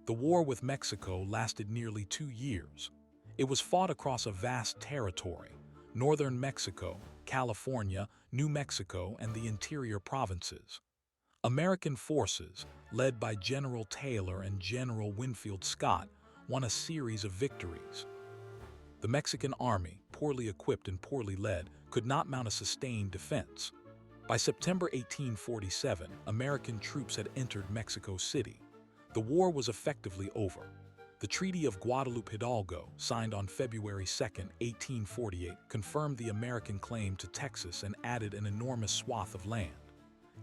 The war with Mexico lasted nearly 2 years. It was fought across a vast territory: northern Mexico, California, New Mexico, and the interior provinces. American forces, led by General Taylor and General Winfield Scott, won a series of victories. The Mexican army, poorly equipped and poorly led, could not mount a sustained defense. By September 1847, American troops had entered Mexico City. The war was effectively over. The Treaty of Guadalupe Hidalgo, signed on February 2, 1848, confirmed the American claim to Texas and added an enormous swath of land.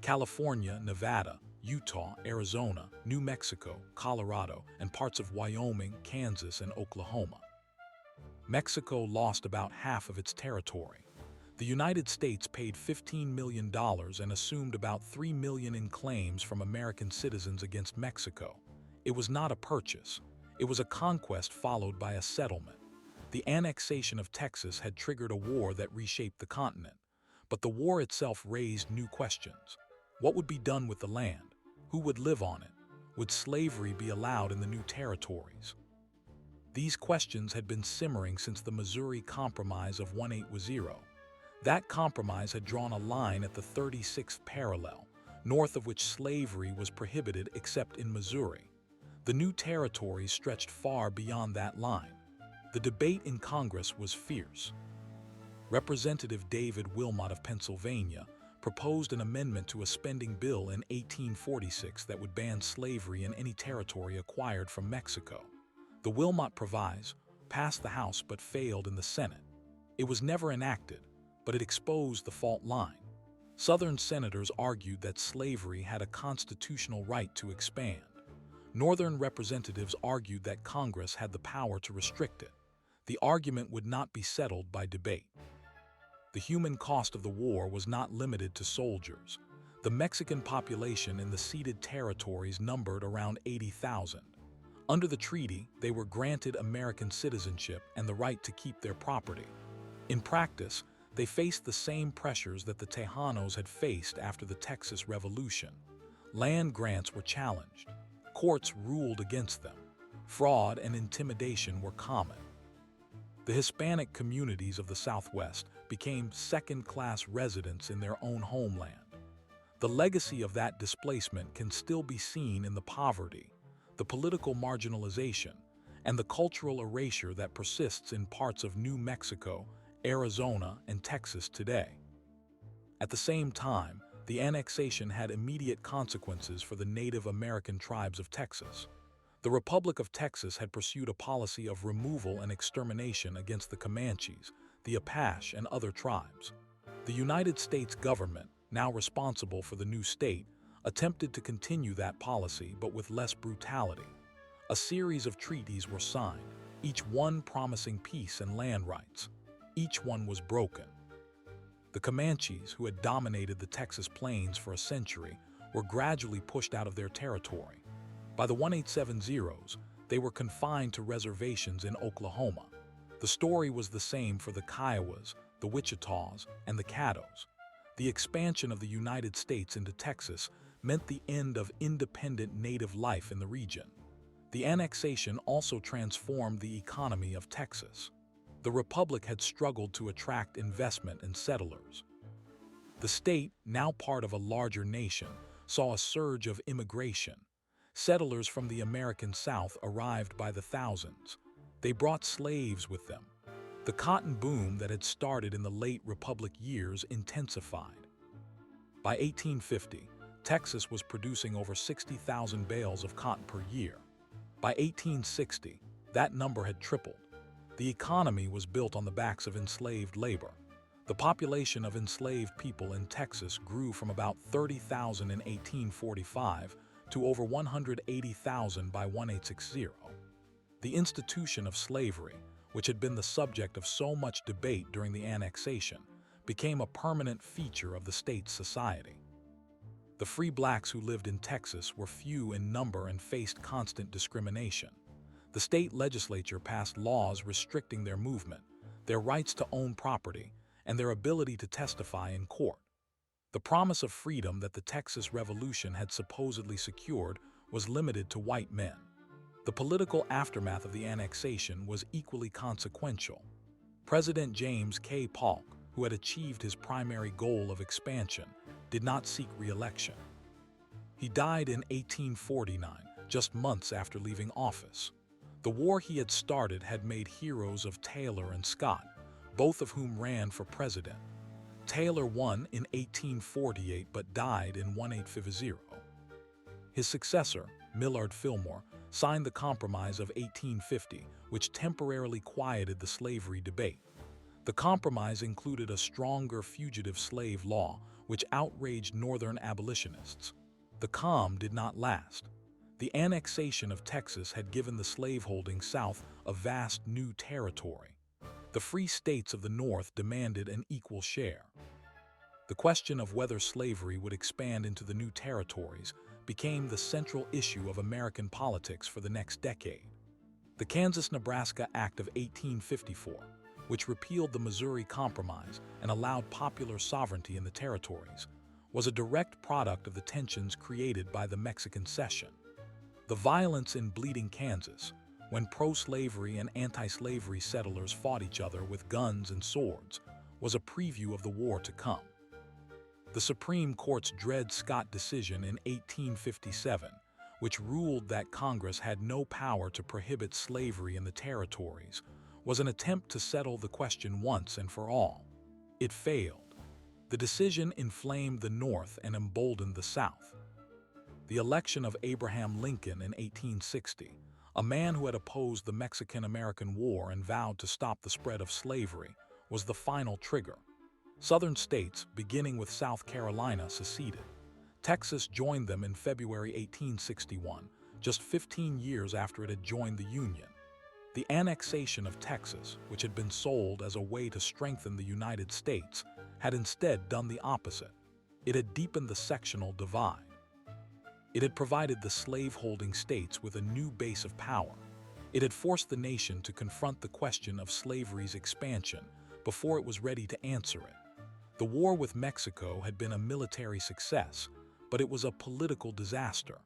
California, Nevada, Utah, Arizona, New Mexico, Colorado, and parts of Wyoming, Kansas, and Oklahoma. Mexico lost about half of its territory. The United States paid $15 million and assumed about $3 million in claims from American citizens against Mexico. It was not a purchase. It was a conquest followed by a settlement. The annexation of Texas had triggered a war that reshaped the continent. But the war itself raised new questions. What would be done with the land? Who would live on it? Would slavery be allowed in the new territories? These questions had been simmering since the Missouri Compromise of 1810. That compromise had drawn a line at the 36th parallel, north of which slavery was prohibited except in Missouri. The new territories stretched far beyond that line. The debate in Congress was fierce. Representative David Wilmot of Pennsylvania proposed an amendment to a spending bill in 1846 that would ban slavery in any territory acquired from Mexico. The Wilmot Proviso passed the House but failed in the Senate. It was never enacted, but it exposed the fault line. Southern senators argued that slavery had a constitutional right to expand. Northern representatives argued that Congress had the power to restrict it. The argument would not be settled by debate. The human cost of the war was not limited to soldiers. The Mexican population in the ceded territories numbered around 80,000. Under the treaty, they were granted American citizenship and the right to keep their property. In practice, they faced the same pressures that the Tejanos had faced after the Texas Revolution. Land grants were challenged. Courts ruled against them. Fraud and intimidation were common. The Hispanic communities of the Southwest became second-class residents in their own homeland. The legacy of that displacement can still be seen in the poverty, the political marginalization, and the cultural erasure that persists in parts of New Mexico, Arizona, and Texas today. At the same time, the annexation had immediate consequences for the Native American tribes of Texas. The Republic of Texas had pursued a policy of removal and extermination against the Comanches, the Apache, and other tribes. The United States government, now responsible for the new state, attempted to continue that policy but with less brutality. A series of treaties were signed, each one promising peace and land rights. Each one was broken. The Comanches, who had dominated the Texas plains for a century, were gradually pushed out of their territory. By the 1870s, they were confined to reservations in Oklahoma. The story was the same for the Kiowas, the Wichitas, and the Caddos. The expansion of the United States into Texas meant the end of independent native life in the region. The annexation also transformed the economy of Texas. The Republic had struggled to attract investment and settlers. The state, now part of a larger nation, saw a surge of immigration. Settlers from the American South arrived by the thousands. They brought slaves with them. The cotton boom that had started in the late Republic years intensified. By 1850, Texas was producing over 60,000 bales of cotton per year. By 1860, that number had tripled. The economy was built on the backs of enslaved labor. The population of enslaved people in Texas grew from about 30,000 in 1845 to over 180,000 by 1860. The institution of slavery, which had been the subject of so much debate during the annexation, became a permanent feature of the state's society. The free blacks who lived in Texas were few in number and faced constant discrimination. The state legislature passed laws restricting their movement, their rights to own property, and their ability to testify in court. The promise of freedom that the Texas Revolution had supposedly secured was limited to white men. The political aftermath of the annexation was equally consequential. President James K. Polk, who had achieved his primary goal of expansion, did not seek re-election. He died in 1849, just months after leaving office. The war he had started had made heroes of Taylor and Scott, both of whom ran for president. Taylor won in 1848 but died in 1850. His successor, Millard Fillmore, signed the Compromise of 1850, which temporarily quieted the slavery debate. The compromise included a stronger fugitive slave law, which outraged Northern abolitionists. The calm did not last. The annexation of Texas had given the slaveholding South a vast new territory. The free states of the North demanded an equal share. The question of whether slavery would expand into the new territories became the central issue of American politics for the next decade. The Kansas-Nebraska Act of 1854, which repealed the Missouri Compromise and allowed popular sovereignty in the territories, was a direct product of the tensions created by the Mexican Cession. The violence in Bleeding Kansas, when pro-slavery and anti-slavery settlers fought each other with guns and swords, was a preview of the war to come. The Supreme Court's Dred Scott decision in 1857, which ruled that Congress had no power to prohibit slavery in the territories, was an attempt to settle the question once and for all. It failed. The decision inflamed the North and emboldened the South. The election of Abraham Lincoln in 1860, a man who had opposed the Mexican-American War and vowed to stop the spread of slavery, was the final trigger. Southern states, beginning with South Carolina, seceded. Texas joined them in February 1861, just 15 years after it had joined the Union. The annexation of Texas, which had been sold as a way to strengthen the United States, had instead done the opposite. It had deepened the sectional divide. It had provided the slave-holding states with a new base of power. It had forced the nation to confront the question of slavery's expansion before it was ready to answer it. The war with Mexico had been a military success, but it was a political disaster.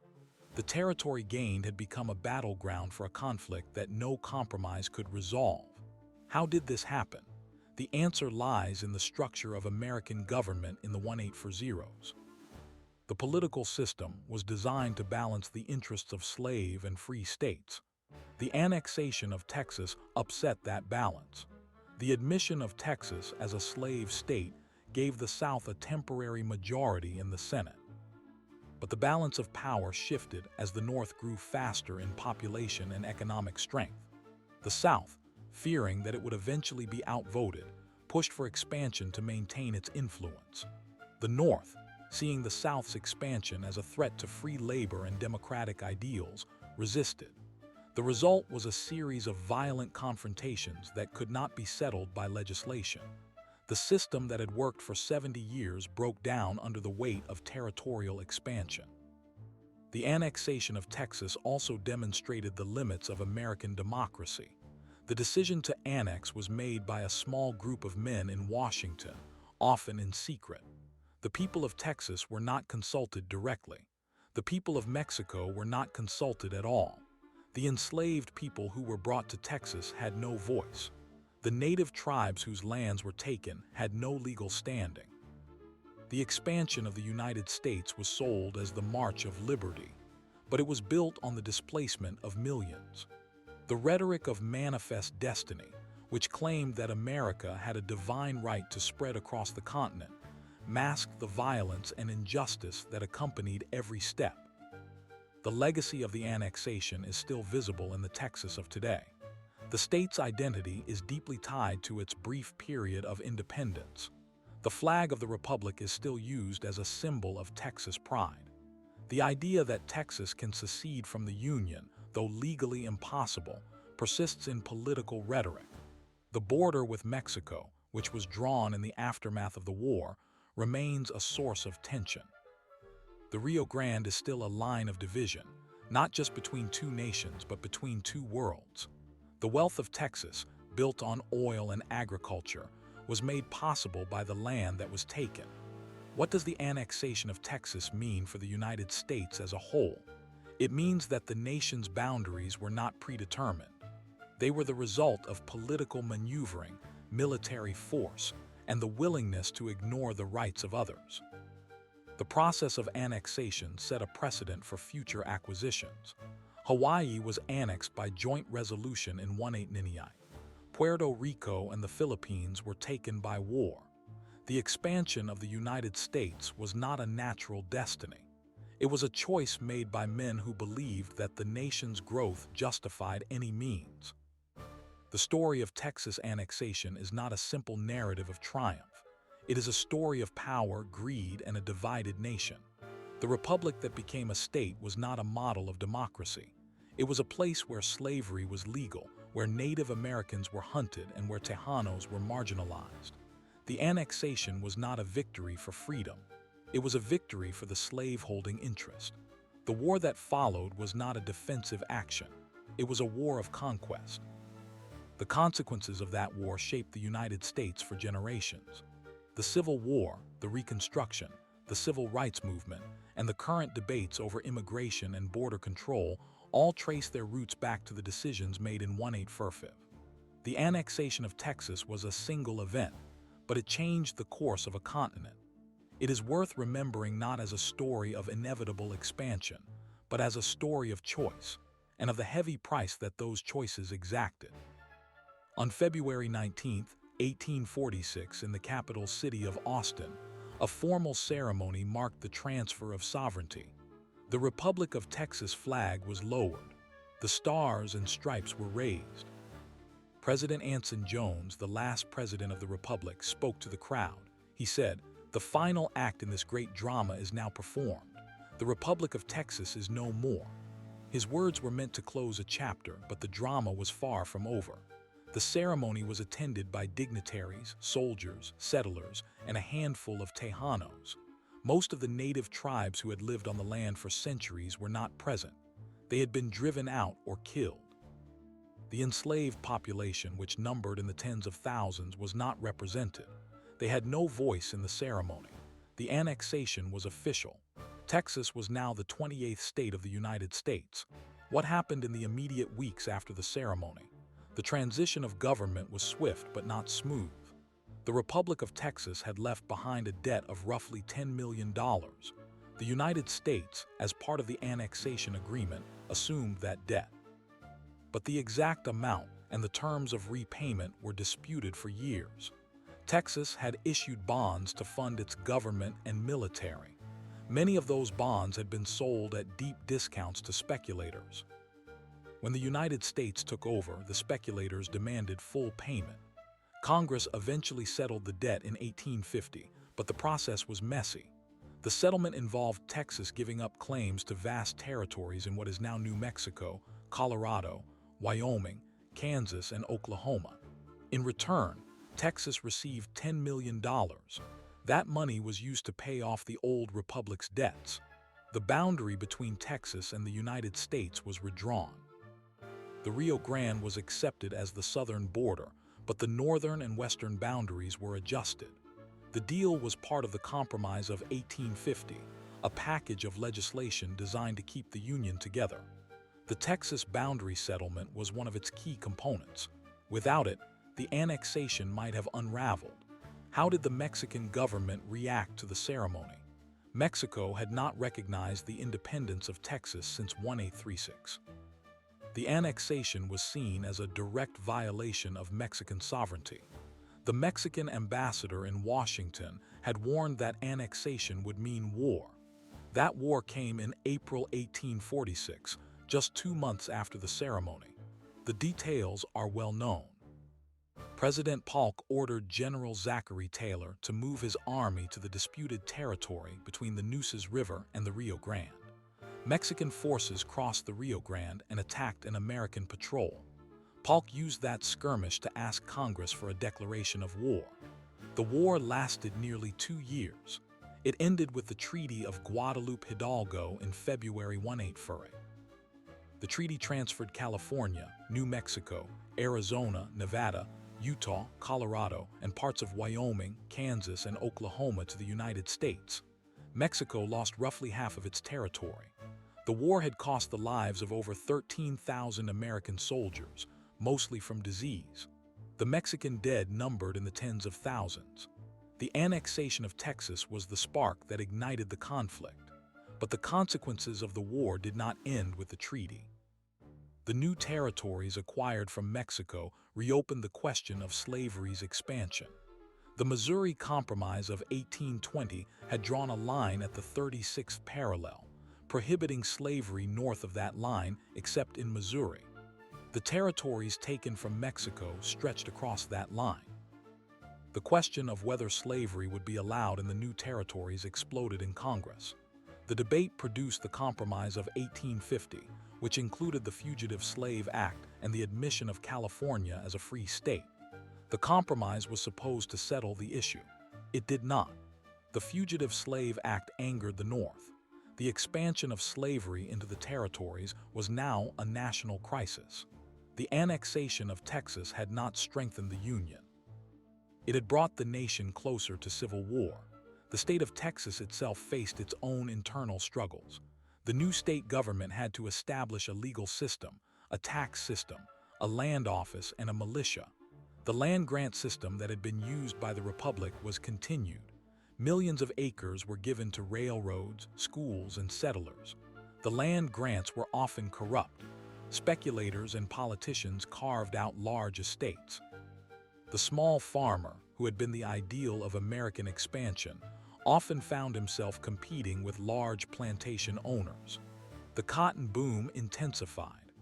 The territory gained had become a battleground for a conflict that no compromise could resolve. How did this happen? The answer lies in the structure of American government in the 1840s. The political system was designed to balance the interests of slave and free states. The annexation of Texas upset that balance. The admission of Texas as a slave state gave the South a temporary majority in the Senate. But the balance of power shifted as the North grew faster in population and economic strength. The South, fearing that it would eventually be outvoted, pushed for expansion to maintain its influence. The North, seeing the South's expansion as a threat to free labor and democratic ideals, resisted. The result was a series of violent confrontations that could not be settled by legislation. The system that had worked for 70 years broke down under the weight of territorial expansion. The annexation of Texas also demonstrated the limits of American democracy. The decision to annex was made by a small group of men in Washington, often in secret. The people of Texas were not consulted directly. The people of Mexico were not consulted at all. The enslaved people who were brought to Texas had no voice. The native tribes whose lands were taken had no legal standing. The expansion of the United States was sold as the March of Liberty, but it was built on the displacement of millions. The rhetoric of manifest destiny, which claimed that America had a divine right to spread across the continent, masked the violence and injustice that accompanied every step. The legacy of the annexation is still visible in the Texas of today. The state's identity is deeply tied to its brief period of independence. The flag of the Republic is still used as a symbol of Texas pride. The idea that Texas can secede from the Union, though legally impossible, persists in political rhetoric. The border with Mexico, which was drawn in the aftermath of the war, remains a source of tension. The Rio Grande is still a line of division, not just between two nations, but between two worlds. The wealth of Texas, built on oil and agriculture, was made possible by the land that was taken. What does the annexation of Texas mean for the United States as a whole? It means that the nation's boundaries were not predetermined. They were the result of political maneuvering, military force, and the willingness to ignore the rights of others. The process of annexation set a precedent for future acquisitions. Hawaii was annexed by joint resolution in 1899. Puerto Rico and the Philippines were taken by war. The expansion of the United States was not a natural destiny. It was a choice made by men who believed that the nation's growth justified any means. The story of Texas annexation is not a simple narrative of triumph. It is a story of power, greed, and a divided nation. The republic that became a state was not a model of democracy. It was a place where slavery was legal, where Native Americans were hunted, and where Tejanos were marginalized. The annexation was not a victory for freedom. It was a victory for the slave-holding interest. The war that followed was not a defensive action. It was a war of conquest. The consequences of that war shaped the United States for generations. The Civil War, the Reconstruction, the Civil Rights Movement, and the current debates over immigration and border control all trace their roots back to the decisions made in 1845. The annexation of Texas was a single event, but it changed the course of a continent. It is worth remembering not as a story of inevitable expansion, but as a story of choice, and of the heavy price that those choices exacted. On February 19, 1846, in the capital city of Austin, a formal ceremony marked the transfer of sovereignty. The Republic of Texas flag was lowered. The stars and stripes were raised. President Anson Jones, the last president of the Republic, spoke to the crowd. He said, "The final act in this great drama is now performed. The Republic of Texas is no more." His words were meant to close a chapter, but the drama was far from over. The ceremony was attended by dignitaries, soldiers, settlers, and a handful of Tejanos. Most of the native tribes who had lived on the land for centuries were not present. They had been driven out or killed. The enslaved population, which numbered in the tens of thousands, was not represented. They had no voice in the ceremony. The annexation was official. Texas was now the 28th state of the United States. What happened in the immediate weeks after the ceremony? The transition of government was swift but not smooth. The Republic of Texas had left behind a debt of roughly $10 million. The United States, as part of the annexation agreement, assumed that debt. But the exact amount and the terms of repayment were disputed for years. Texas had issued bonds to fund its government and military. Many of those bonds had been sold at deep discounts to speculators. When the United States took over, the speculators demanded full payment. Congress eventually settled the debt in 1850, but the process was messy. The settlement involved Texas giving up claims to vast territories in what is now New Mexico, Colorado, Wyoming, Kansas, and Oklahoma. In return, Texas received $10 million. That money was used to pay off the old republic's debts. The boundary between Texas and the United States was redrawn. The Rio Grande was accepted as the southern border, but the northern and western boundaries were adjusted. The deal was part of the Compromise of 1850, a package of legislation designed to keep the Union together. The Texas boundary settlement was one of its key components. Without it, the annexation might have unraveled. How did the Mexican government react to the ceremony? Mexico had not recognized the independence of Texas since 1836. The annexation was seen as a direct violation of Mexican sovereignty. The Mexican ambassador in Washington had warned that annexation would mean war. That war came in April 1846, just 2 months after the ceremony. The details are well known. President Polk ordered General Zachary Taylor to move his army to the disputed territory between the Nueces River and the Rio Grande. Mexican forces crossed the Rio Grande and attacked an American patrol. Polk used that skirmish to ask Congress for a declaration of war. The war lasted nearly 2 years. It ended with the Treaty of Guadalupe Hidalgo in February 1848. The treaty transferred California, New Mexico, Arizona, Nevada, Utah, Colorado, and parts of Wyoming, Kansas, and Oklahoma to the United States. Mexico lost roughly half of its territory. The war had cost the lives of over 13,000 American soldiers, mostly from disease. The Mexican dead numbered in the tens of thousands. The annexation of Texas was the spark that ignited the conflict. But the consequences of the war did not end with the treaty. The new territories acquired from Mexico reopened the question of slavery's expansion. The Missouri Compromise of 1820 had drawn a line at the 36th parallel, prohibiting slavery north of that line except in Missouri. The territories taken from Mexico stretched across that line. The question of whether slavery would be allowed in the new territories exploded in Congress. The debate produced the Compromise of 1850, which included the Fugitive Slave Act and the admission of California as a free state. The compromise was supposed to settle the issue. It did not. The Fugitive Slave Act angered the North. The expansion of slavery into the territories was now a national crisis. The annexation of Texas had not strengthened the Union. It had brought the nation closer to civil war. The state of Texas itself faced its own internal struggles. The new state government had to establish a legal system, a tax system, a land office, and a militia. The land grant system that had been used by the Republic was continued. Millions of acres were given to railroads, schools, and settlers. The land grants were often corrupt. Speculators and politicians carved out large estates. The small farmer, who had been the ideal of American expansion, often found himself competing with large plantation owners. The cotton boom intensified.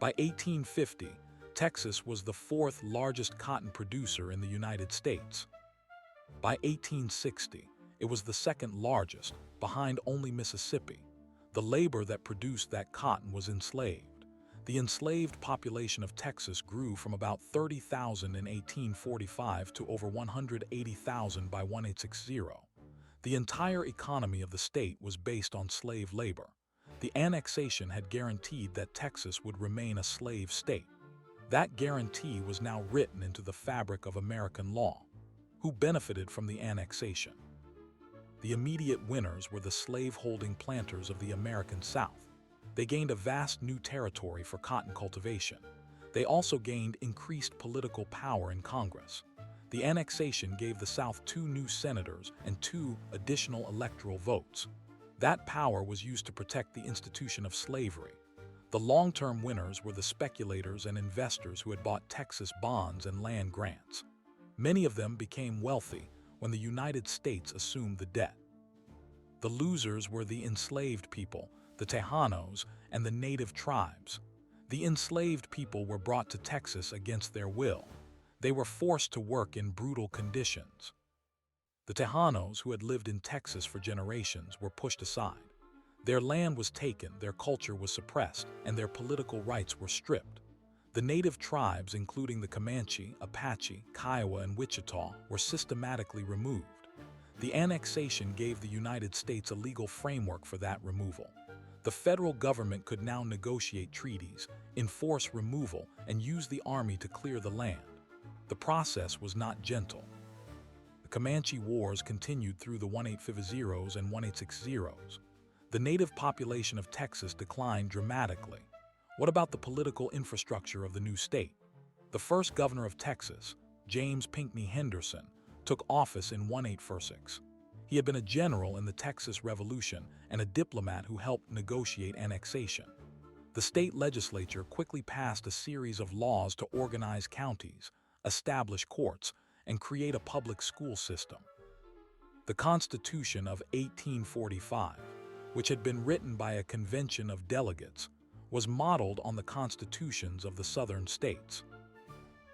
By 1850, Texas was the fourth largest cotton producer in the United States. By 1860, it was the second largest, behind only Mississippi. The labor that produced that cotton was enslaved. The enslaved population of Texas grew from about 30,000 in 1845 to over 180,000 by 1860. The entire economy of the state was based on slave labor. The annexation had guaranteed that Texas would remain a slave state. That guarantee was now written into the fabric of American law. Who benefited from the annexation? The immediate winners were the slave-holding planters of the American South. They gained a vast new territory for cotton cultivation. They also gained increased political power in Congress. The annexation gave the South 2 new senators and 2 additional electoral votes. That power was used to protect the institution of slavery. The long-term winners were the speculators and investors who had bought Texas bonds and land grants. Many of them became wealthy when the United States assumed the debt. The losers were the enslaved people, the Tejanos, and the native tribes. The enslaved people were brought to Texas against their will. They were forced to work in brutal conditions. The Tejanos, who had lived in Texas for generations, were pushed aside. Their land was taken, their culture was suppressed, and their political rights were stripped. The native tribes, including the Comanche, Apache, Kiowa, and Wichita, were systematically removed. The annexation gave the United States a legal framework for that removal. The federal government could now negotiate treaties, enforce removal, and use the army to clear the land. The process was not gentle. The Comanche Wars continued through the 1850s and 1860s. The native population of Texas declined dramatically. What about the political infrastructure of the new state? The first governor of Texas, James Pinckney Henderson, took office in 1846. He had been a general in the Texas Revolution and a diplomat who helped negotiate annexation. The state legislature quickly passed a series of laws to organize counties, establish courts, and create a public school system. The Constitution of 1845, which had been written by a convention of delegates, was modeled on the constitutions of the southern states.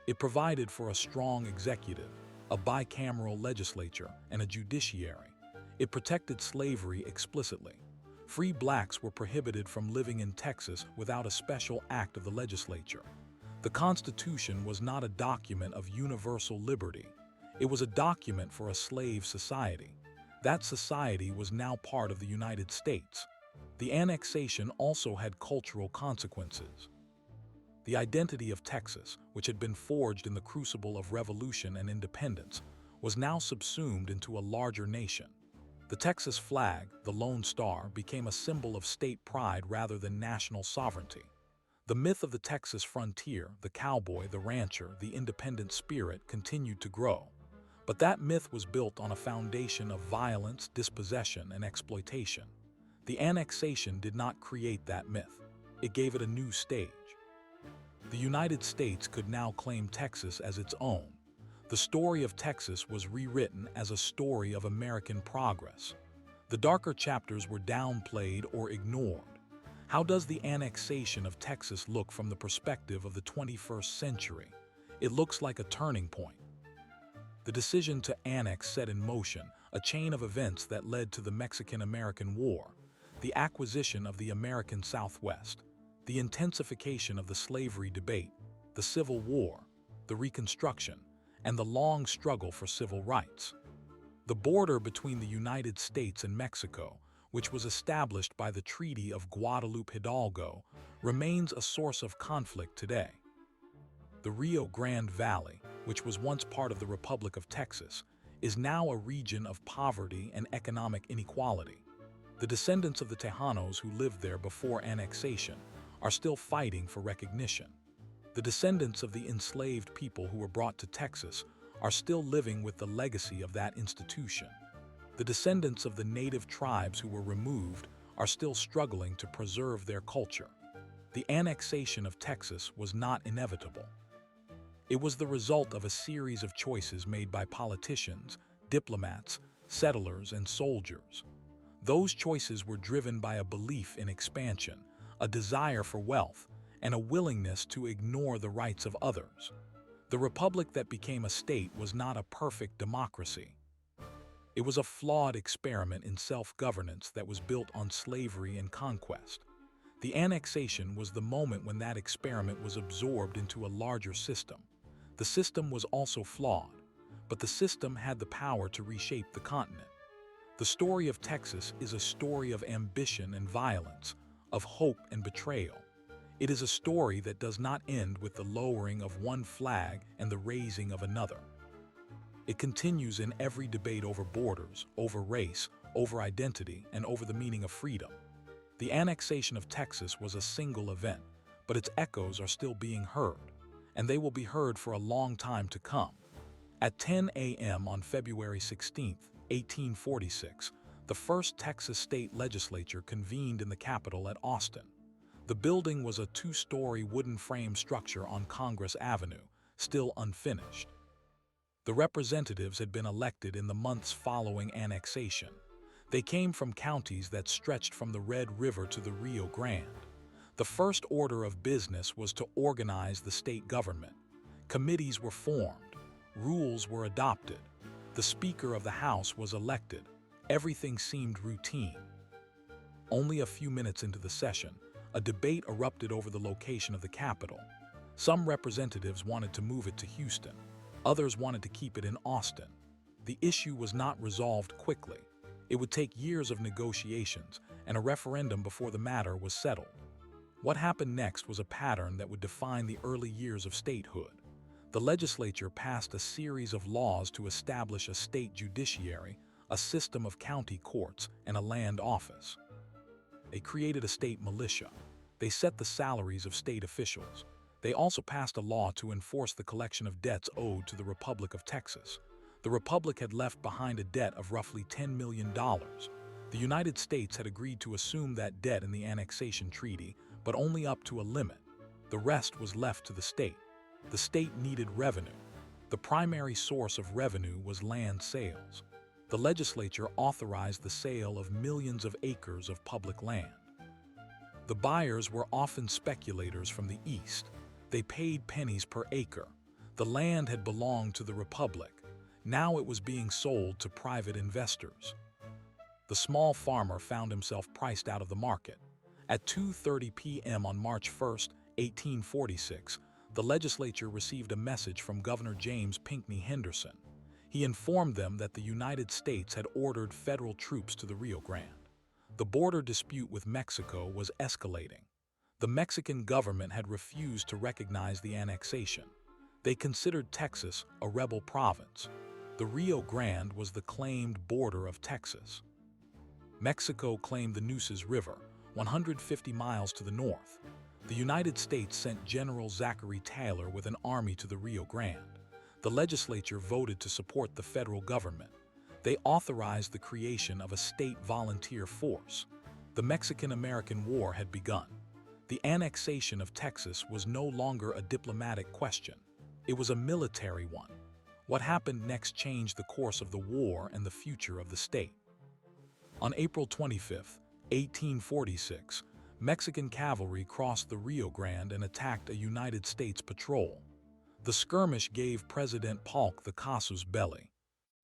It provided for a strong executive, a bicameral legislature, and a judiciary. It protected slavery explicitly. Free blacks were prohibited from living in Texas without a special act of the legislature. The Constitution was not a document of universal liberty. It was a document for a slave society. That society was now part of the United States. The annexation also had cultural consequences. The identity of Texas, which had been forged in the crucible of revolution and independence, was now subsumed into a larger nation. The Texas flag, the Lone Star, became a symbol of state pride rather than national sovereignty. The myth of the Texas frontier, the cowboy, the rancher, the independent spirit, continued to grow. But that myth was built on a foundation of violence, dispossession, and exploitation. The annexation did not create that myth. It gave it a new stage. The United States could now claim Texas as its own. The story of Texas was rewritten as a story of American progress. The darker chapters were downplayed or ignored. How does the annexation of Texas look from the perspective of the 21st century? It looks like a turning point. The decision to annex set in motion a chain of events that led to the Mexican-American War, the acquisition of the American Southwest, the intensification of the slavery debate, the Civil War, the Reconstruction, and the long struggle for civil rights. The border between the United States and Mexico, which was established by the Treaty of Guadalupe Hidalgo, remains a source of conflict today. The Rio Grande Valley, which was once part of the Republic of Texas, is now a region of poverty and economic inequality. The descendants of the Tejanos who lived there before annexation are still fighting for recognition. The descendants of the enslaved people who were brought to Texas are still living with the legacy of that institution. The descendants of the native tribes who were removed are still struggling to preserve their culture. The annexation of Texas was not inevitable. It was the result of a series of choices made by politicians, diplomats, settlers, and soldiers. Those choices were driven by a belief in expansion, a desire for wealth, and a willingness to ignore the rights of others. The republic that became a state was not a perfect democracy. It was a flawed experiment in self-governance that was built on slavery and conquest. The annexation was the moment when that experiment was absorbed into a larger system. The system was also flawed, but the system had the power to reshape the continent. The story of Texas is a story of ambition and violence, of hope and betrayal. It is a story that does not end with the lowering of one flag and the raising of another. It continues in every debate over borders, over race, over identity, and over the meaning of freedom. The annexation of Texas was a single event, but its echoes are still being heard, and they will be heard for a long time to come. At 10 a.m. on February 16, 1846, the first Texas state legislature convened in the Capitol at Austin. The building was a two-story wooden frame structure on Congress Avenue, still unfinished. The representatives had been elected in the months following annexation. They came from counties that stretched from the Red River to the Rio Grande. The first order of business was to organize the state government. Committees were formed. Rules were adopted. The Speaker of the House was elected. Everything seemed routine. Only a few minutes into the session, a debate erupted over the location of the Capitol. Some representatives wanted to move it to Houston. Others wanted to keep it in Austin. The issue was not resolved quickly. It would take years of negotiations and a referendum before the matter was settled. What happened next was a pattern that would define the early years of statehood. The legislature passed a series of laws to establish a state judiciary, a system of county courts, and a land office. They created a state militia. They set the salaries of state officials. They also passed a law to enforce the collection of debts owed to the Republic of Texas. The Republic had left behind a debt of roughly $10 million. The United States had agreed to assume that debt in the Annexation Treaty, but only up to a limit. The rest was left to the state. The state needed revenue. The primary source of revenue was land sales. The legislature authorized the sale of millions of acres of public land. The buyers were often speculators from the East. They paid pennies per acre. The land had belonged to the Republic. Now it was being sold to private investors. The small farmer found himself priced out of the market. At 2:30 p.m. on March 1, 1846, the legislature received a message from Governor James Pinckney Henderson. He informed them that the United States had ordered federal troops to the Rio Grande. The border dispute with Mexico was escalating. The Mexican government had refused to recognize the annexation. They considered Texas a rebel province. The Rio Grande was the claimed border of Texas. Mexico claimed the Nueces River, 150 miles to the north. The United States sent General Zachary Taylor with an army to the Rio Grande. The legislature voted to support the federal government. They authorized the creation of a state volunteer force. The Mexican-American War had begun. The annexation of Texas was no longer a diplomatic question. It was a military one. What happened next changed the course of the war and the future of the state. On April 25, 1846, Mexican cavalry crossed the Rio Grande and attacked a United States patrol. The skirmish gave President Polk the casus belli.